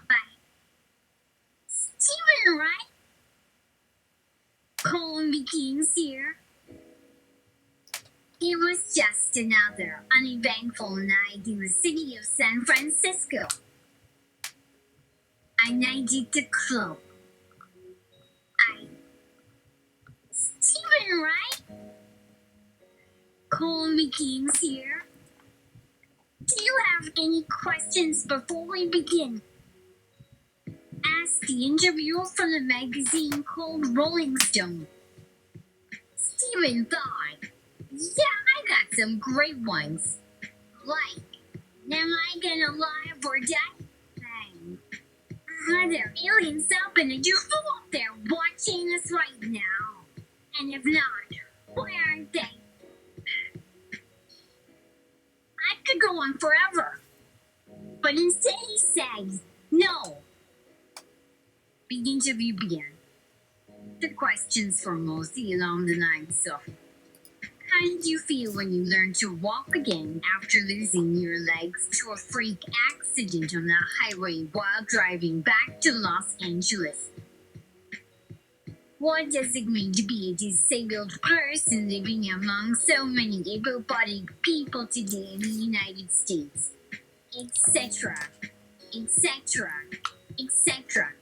By Stephen Wright. Colin begins here. It was just another uneventful night in the city of San Francisco. A night at the club. Stephen Wright. Colin begins here. Do you have any questions before we begin? Asked the interviewer from the magazine called Rolling Stone. Stephen thought, yeah, I got some great ones. Like, am I gonna live or die? Bang. Are there aliens up in the UFO up there watching us right now? And if not, where are they? I could go on forever. But instead he says, no. The interview began. The questions were mostly along the lines of, how did you feel when you learned to walk again after losing your legs to a freak accident on the highway while driving back to Los Angeles? What does it mean to be a disabled person living among so many able-bodied people today in the United States? Etc. etc. etc.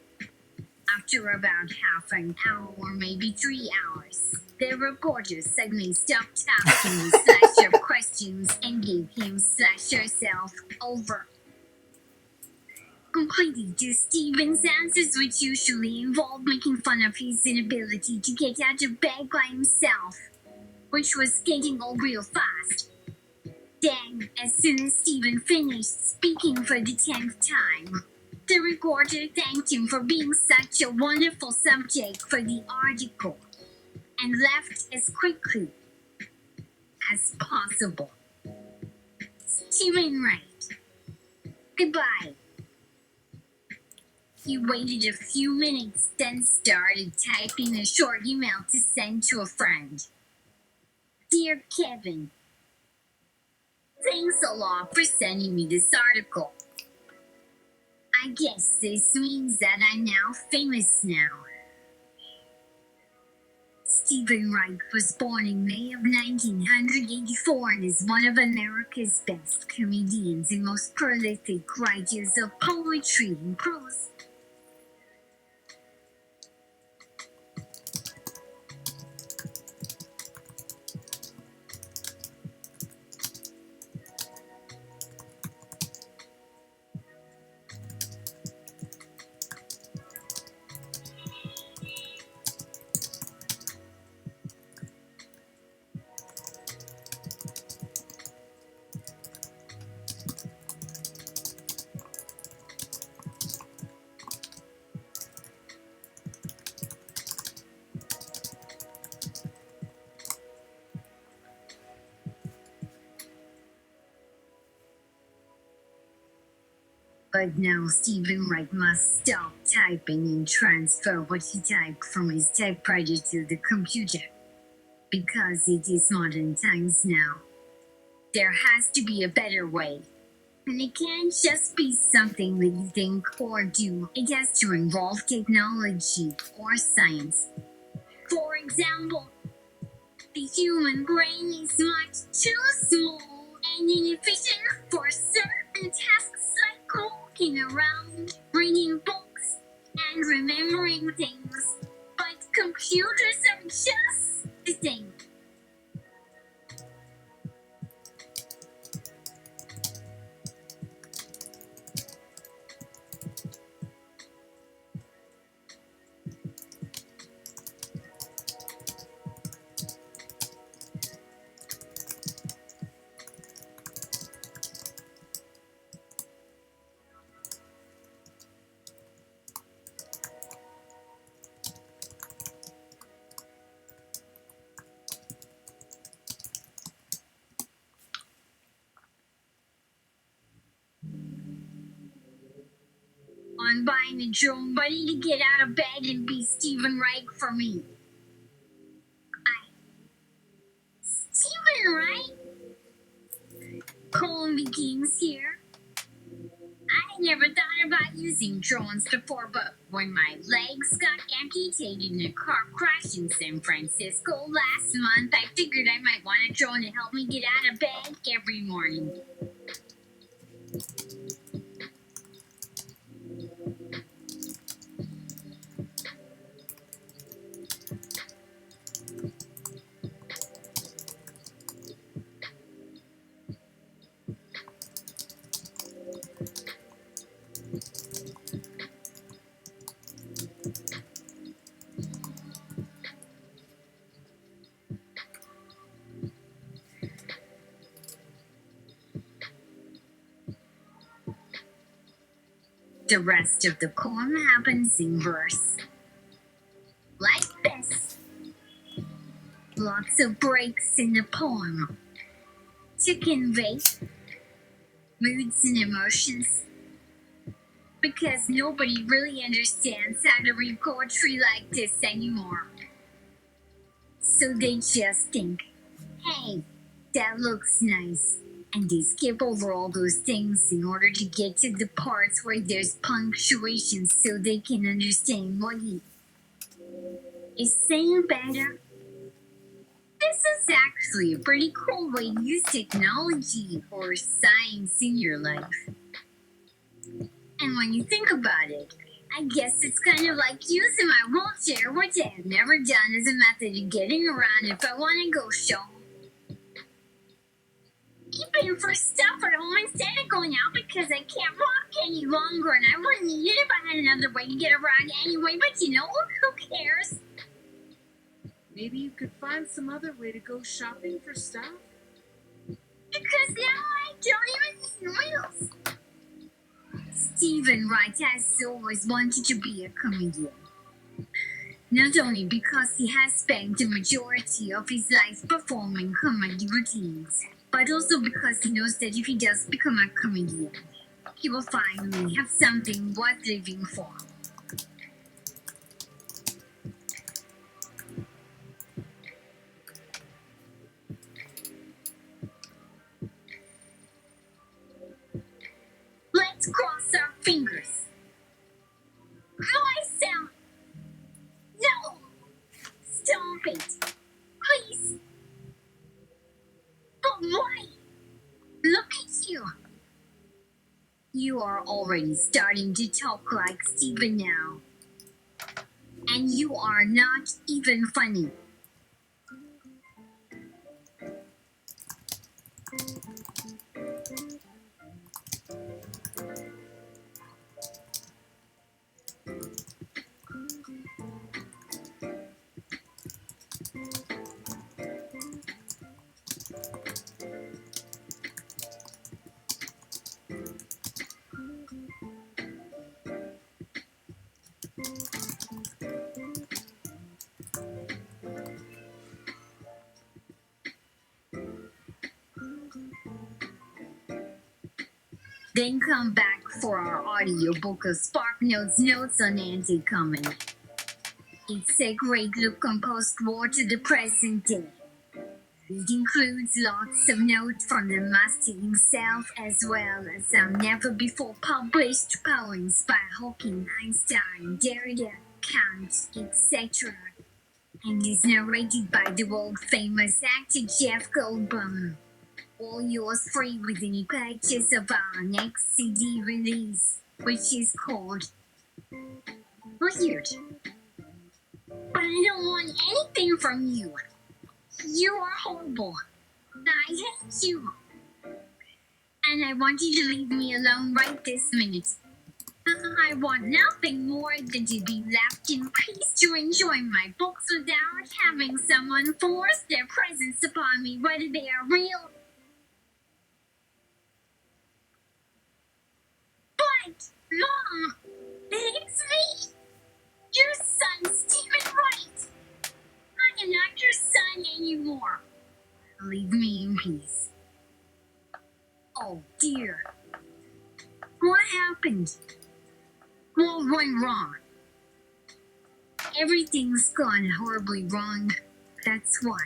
After about half an hour or maybe 3 hours, the reporter suddenly stopped asking the slasher questions and gave him slash herself over. Completely to Stephen's answers, which usually involved making fun of his inability to get out of bed by himself, which was getting old real fast. Then, as soon as Stephen finished speaking for the 10th time, the reporter thanked him for being such a wonderful subject for the article, and left as quickly as possible. Stephen Wright. Goodbye. He waited a few minutes, then started typing a short email to send to a friend. Dear Kevin, thanks a lot for sending me this article. I guess this means that I'm now famous now. Stephen Wright was born in May of 1984 and is one of America's best comedians and most prolific writers of poetry and prose. But now Stephen Wright must stop typing and transfer what he typed from his typewriter to the computer. Because it is modern times now. There has to be a better way. And it can't just be something that you think or do. It has to involve technology or science. For example, the human brain is much too small and inefficient for certain tasks like walking around, reading books, and remembering things. But computers are just the same. On buying a drone buddy to get out of bed and be Stephen Wright for me. Stephen Wright? Colin Games here. I never thought about using drones before, but when my legs got amputated in a car crash in San Francisco last month, I figured I might want a drone to help me get out of bed every morning. The rest of the poem happens in verse. Like this. Lots of breaks in the poem to convey moods and emotions. Because nobody really understands how to read poetry like this anymore. So they just think, hey, that looks nice. And they skip over all those things in order to get to the parts where there's punctuation so they can understand what he is saying better. This is actually a pretty cool way to use technology or science in your life. And when you think about it, I guess it's kind of like using my wheelchair, which I have never done as a method of getting around if I want to go shopping. Keeping for stuff at home instead of going out because I can't walk any longer and I wouldn't need it if I had another way to get around anyway, but you know, who cares? Maybe you could find some other way to go shopping for stuff? Because now I don't even need wheels. Stephen Wright has always wanted to be a comedian. Not only because he has spent the majority of his life performing comedy routines, but also because he knows that if he does become a comedian, he will finally have something worth living for. Let's cross our fingers. Voice out. No! Stop it. Please. But why? Look at you. You are already starting to talk like Stephen now. And you are not even funny. Then come back for our audiobook of SparkNotes Notes on Anti-Comedy. It's a great look on post-war to the present day. It includes lots of notes from the master himself, as well as some never-before-published poems by Hawking, Einstein, Derrida, Kant, etc., and is narrated by the world-famous actor Jeff Goldblum. All yours free with any purchase of our next CD release, which is called Weird. But I don't want anything from you. You are horrible. I hate you. And I want you to leave me alone right this minute. I want nothing more than to be left in peace to enjoy my books without having someone force their presence upon me, whether they are real. But, Mom, it's me, your son, Stephen Wright. I am not your son anymore. Leave me in peace. Oh dear. What happened? What went wrong? Everything's gone horribly wrong. That's why.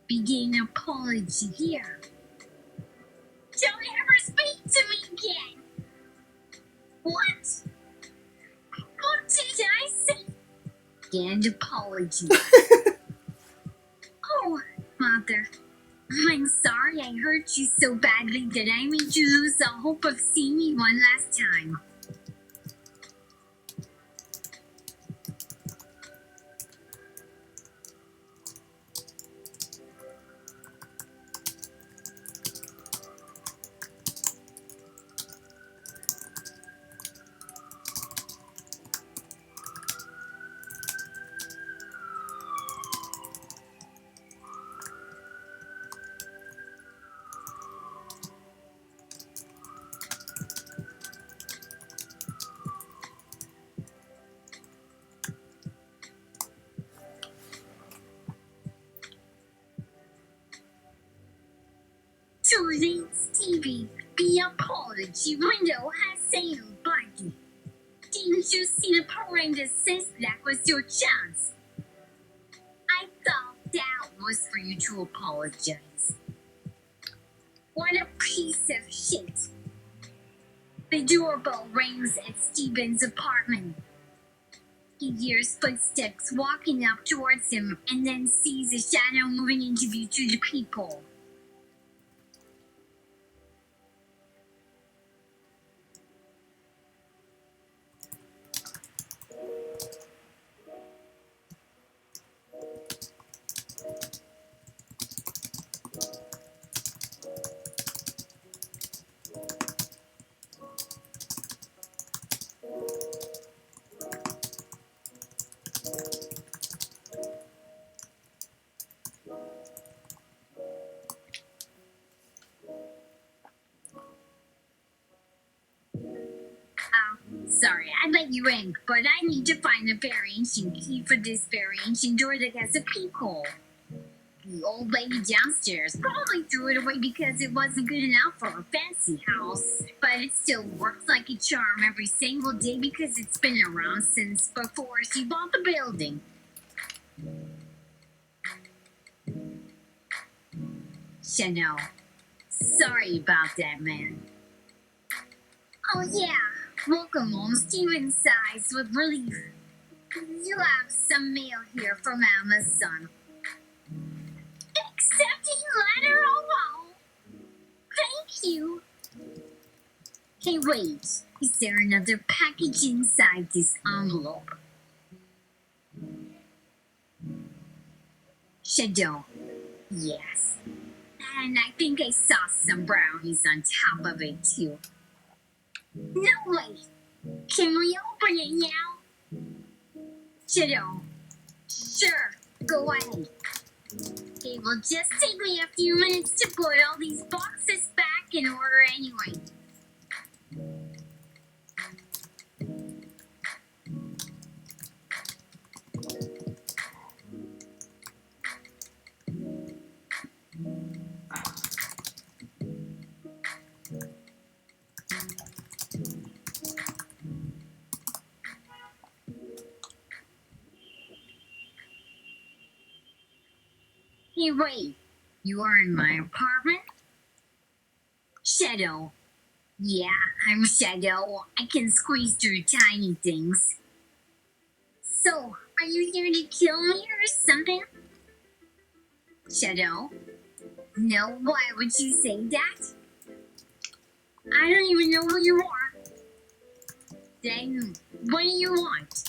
Begin apology here. Don't ever speak to me again. What? What did I say? And apology. Oh, Mother. I'm sorry I hurt you so badly that I made you lose the hope of seeing me one last time. To late Stevie, the apology window has sailed by you. Didn't you see the parenthesis? That was your chance. I thought that was for you to apologize. What a piece of shit. The doorbell rings at Stephen's apartment. He hears footsteps walking up towards him and then sees a shadow moving into view to the people. Sorry, I let you in, but I need to find a very ancient key for this very ancient door that has a peephole. The old lady downstairs probably threw it away because it wasn't good enough for her fancy house, but it still works like a charm every single day because it's been around since before she bought the building. Chanel, sorry about that, man. Oh yeah. Welcome home, Stephen sighs with relief. You have some mail here from Amazon. Accepting letter, oh wow. Thank you. Hey, wait. Is there another package inside this envelope? Shadow. Yes. And I think I saw some brownies on top of it, too. No way! Can we open it now? Shadow. Sure, go ahead. It will just take me a few minutes to put all these boxes back in order anyway. Hey, wait. You are in my apartment? Shadow. Yeah, I'm Shadow. I can squeeze through tiny things. So, are you here to kill me or something? Shadow? No, why would you say that? I don't even know who you are. Then, what do you want?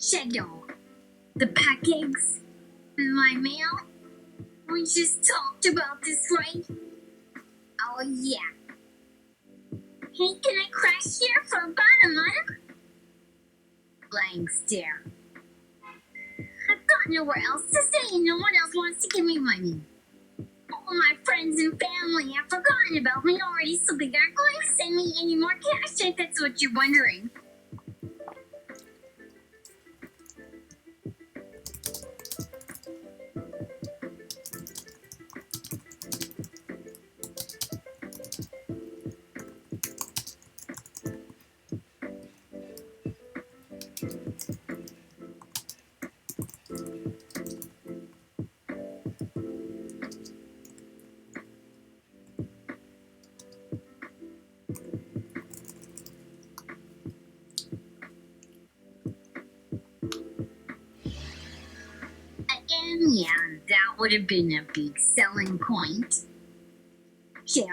Shadow, the pancakes in my mail? We just talked about this, right? Oh, yeah. Hey, can I crash here for about a month? Blank stare. I've got nowhere else to stay and no one else wants to give me money. All my friends and family have forgotten about me already, so they aren't going to send me any more cash if that's what you're wondering. And yeah, that would have been a big selling point. Yeah.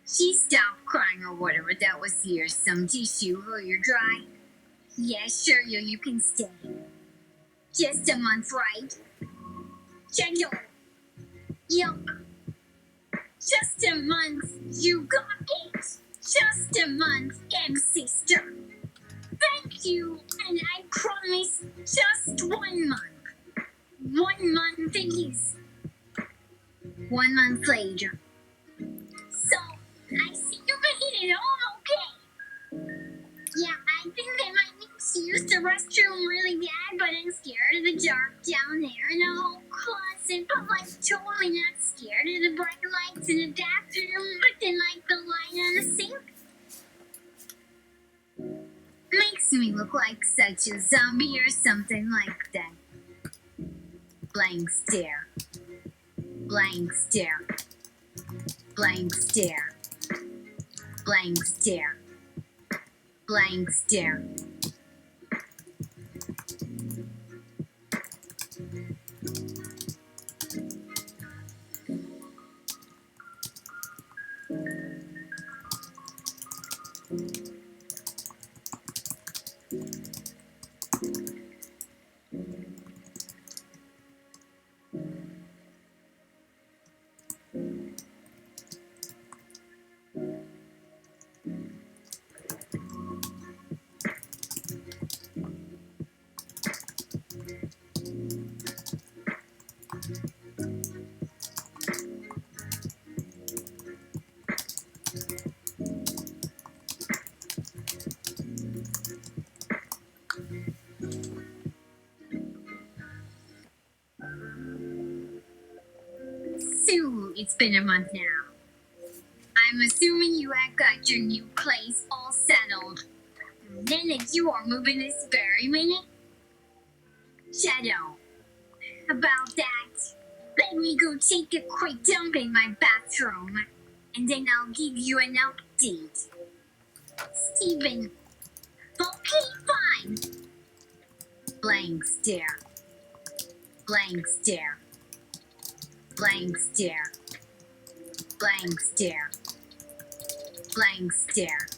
She stopped crying or whatever. That was here. Some tissue. Will you dry? Yeah, sure, you can stay. Just a month, right? Shadow. Yup. Just a month. You got it. Just a month, egg sister. Thank you, and I promise just 1 month. 1 month it is. 1 month later. So, I see you made it all okay. Yeah, I think I might need to use the restroom really bad, but I'm scared of the dark down there in the whole closet, but like totally not scared of the bright lights in the bathroom, but then like the light on the sink. Makes me look like such a zombie or something like that. Blank stare. Blank stare. Blank stare. Blank stare. Blank stare. It's been a month now. I'm assuming you have got your new place all settled. Then that you are moving this very minute? Shadow, about that, let me go take a quick dump in my bathroom, and then I'll give you an update. Steven, okay, fine. Blank stare. Blank stare. Blank stare. Blank stare. Blank stare.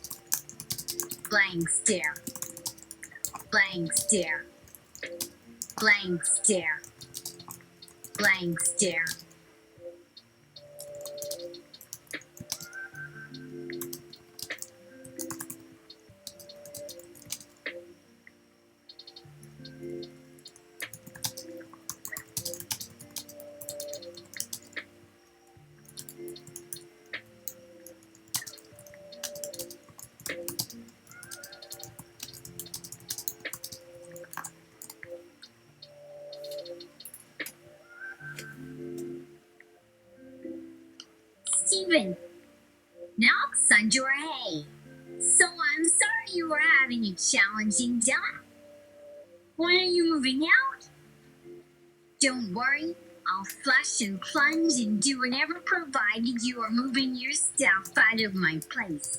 Blank stare. Blank stare. Blank stare. Blank stare. Steven, knocks on your hay. So I'm sorry you were having a challenging time. When are you moving out? Don't worry, I'll flush and plunge and do whatever provided you are moving your stuff out of my place.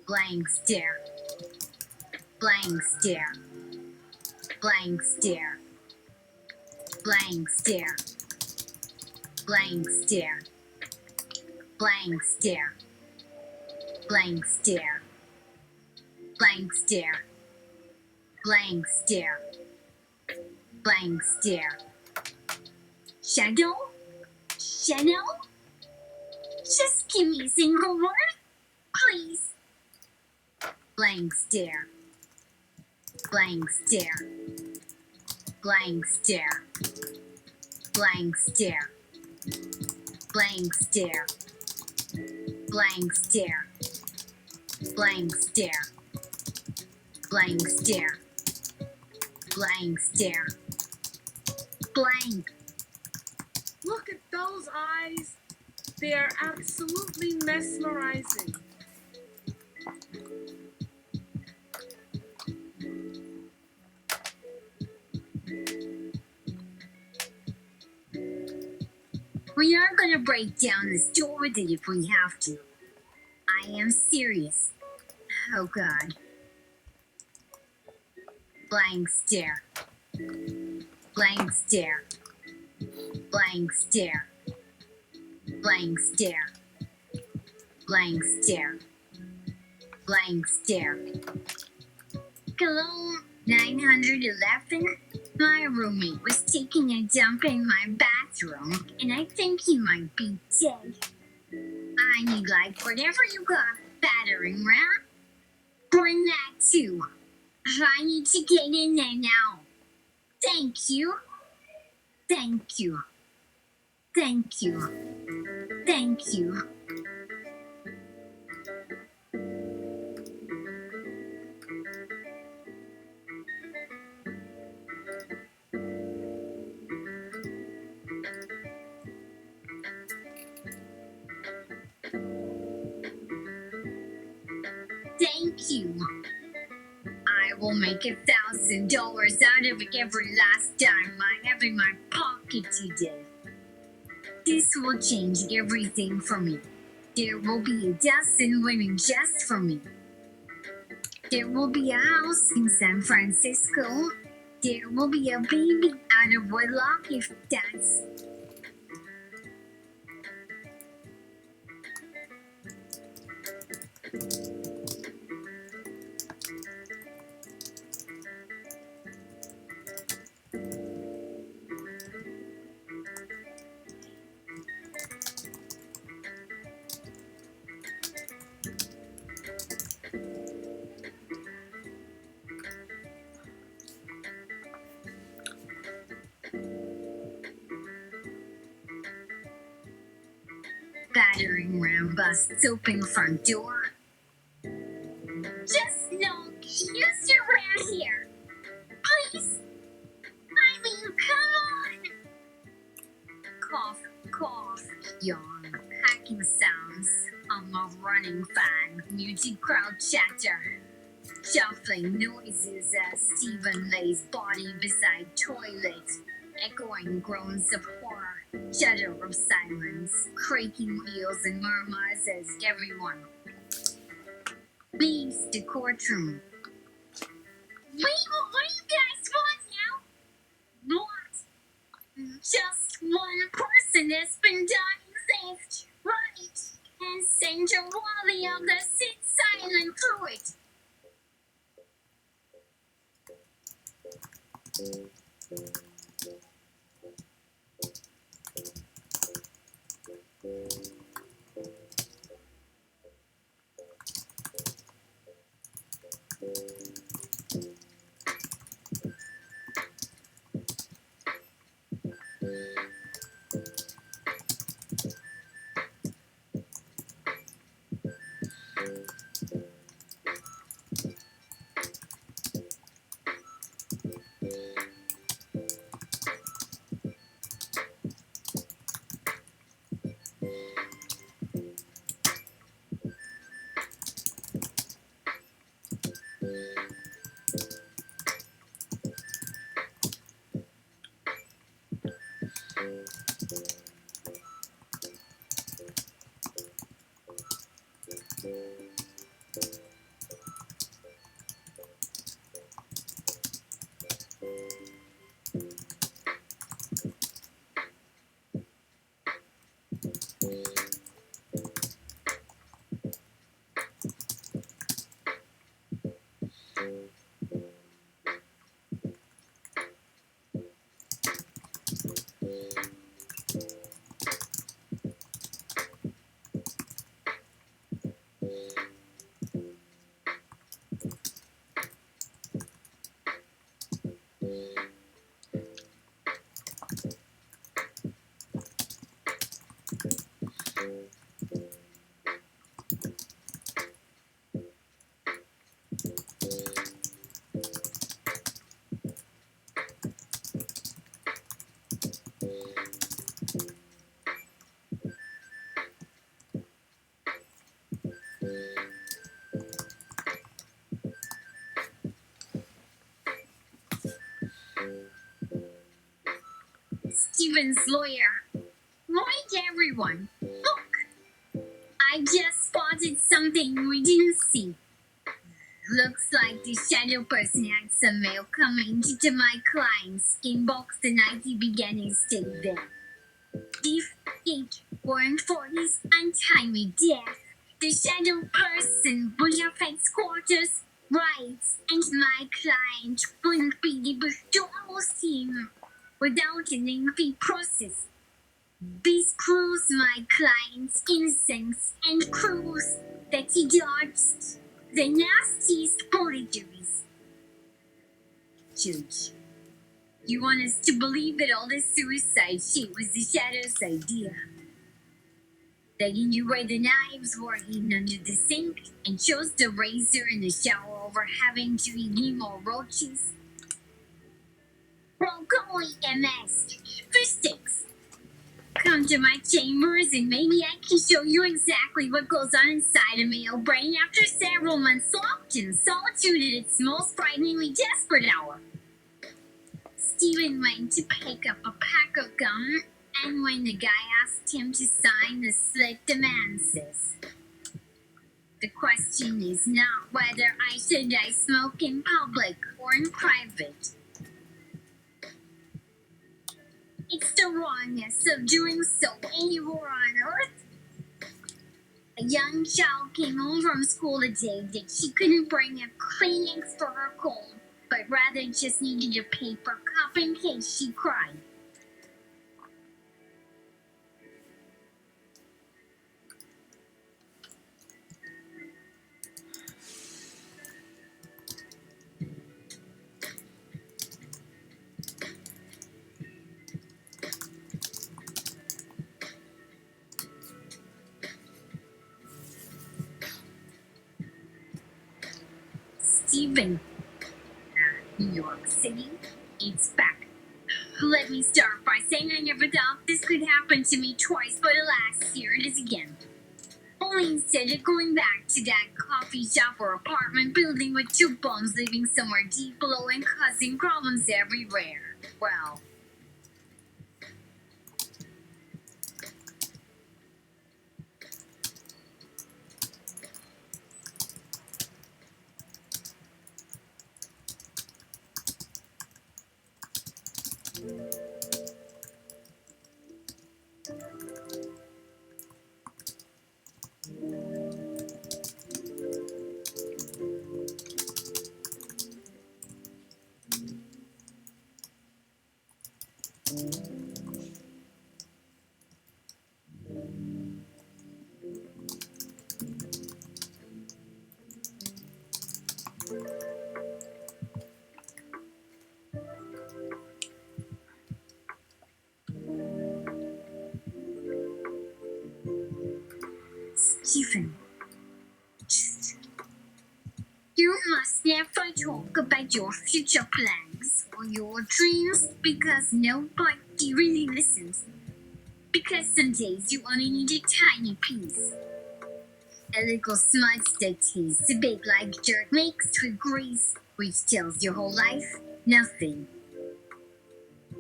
Blank stare. Blank stare. Blank stare. Blank stare. Blank stare. Blank stare. Blank stare. Blank stare. Blank stare. Blank stare. Shadow? Shadow? Just give me a single word, please. Blank stare. Blank stare. Blank stare. Blank stare. Blank stare. Blank stare. Blank stare. Blank stare. Blank stare. Blank. Look at those eyes. They are absolutely mesmerizing. We aren't gonna break down this door with it if we have to. I am serious. Oh god. Blank stare. Blank stare. Blank stare. Blank stare. Blank stare. Blank stare. Hello, 911? My roommate was taking a dump in my bathroom, and I think he might be dead. I need like whatever you got battering ram. Bring that too. I need to get in there now. Thank you. Thank you. Thank you. Thank you. Thank you. I will make $1,000 out of it every last dime I have in my pocket today. This will change everything for me. There will be a dozen women just for me. There will be a house in San Francisco. There will be a baby out of wedlock if that's... Battering ram busts open front door. Just no kiss around here. Please. I mean, come on. Cough, cough. clicking sounds, a running fan, muted crowd chatter, shuffling noises as Stephen lays body beside toilet, echoing groans of horror, shudder of silence, creaking wheels and murmurs as everyone leaves the courtroom. Wait, what do you guys want now? What? Just one person has been dying saved, right? And Sandra Wally on the sit silent through it. Stephen's lawyer. Right, everyone. Look! I just spotted something we didn't see. Looks like the shadow person had some mail coming to my client's inbox the night he began his stay there. If it weren't for his untimely death, the shadow person would have had squatters' rights, and my client wouldn't be able to host him without a lengthy process. This proves my client's innocence and proves that he dodged the nastiest forgeries. Judge, you want us to believe that all this suicide shit was the Shadow's idea? That he knew where the knives were hidden under the sink and chose the razor in the shower over having to eat more roaches? Well, go MS. Fish sticks. Come to my chambers and maybe I can show you exactly what goes on inside a male brain after several months locked in solitude at its most frighteningly desperate hour. Stephen went to pick up a pack of gum, and when the guy asked him to sign, the slick demand says, "The question is not whether I smoke in public or in private. It's the wrongness of doing so anywhere on earth." A young child came home from school today that she couldn't bring a Kleenex for her cold, but rather just needed a paper cup in case she cried. Stephen, New York City, it's back. Let me start by saying I never thought this could happen to me twice, but alas, here it is again. Only instead of going back to that coffee shop or apartment building with two bums living somewhere deep below and causing problems everywhere. Well, Stephen, you must never talk about your future plans or your dreams because nobody really listens. Because some days you only need a tiny piece. A little smudge that tastes big like dirt mixed with grease, which tells your whole life nothing.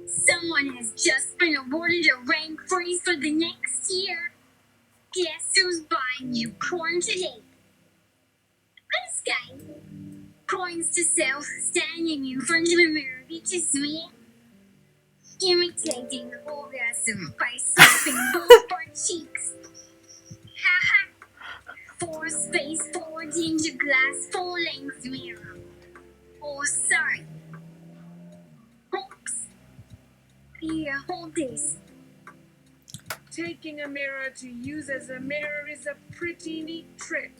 Someone has just been awarded a rank freeze for the next year. Guess who's buying you corn today? This guy. Coins to sell, standing in front of a mirror, just me. Imitating the orgasm by slapping both our cheeks. Haha. Force face forward into glass full-length mirror. Oh, sorry. Oops. Here, hold this. Taking a mirror to use as a mirror is a pretty neat trick.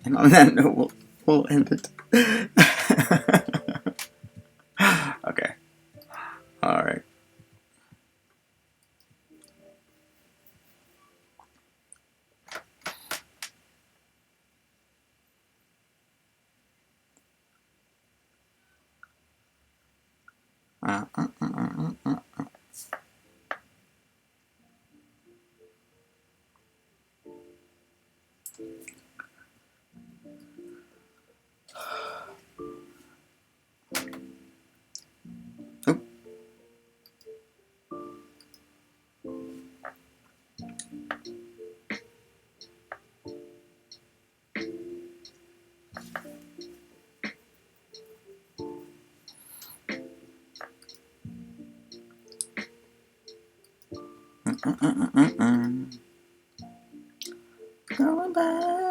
And on that note, we'll end it. Okay. All right. Going back.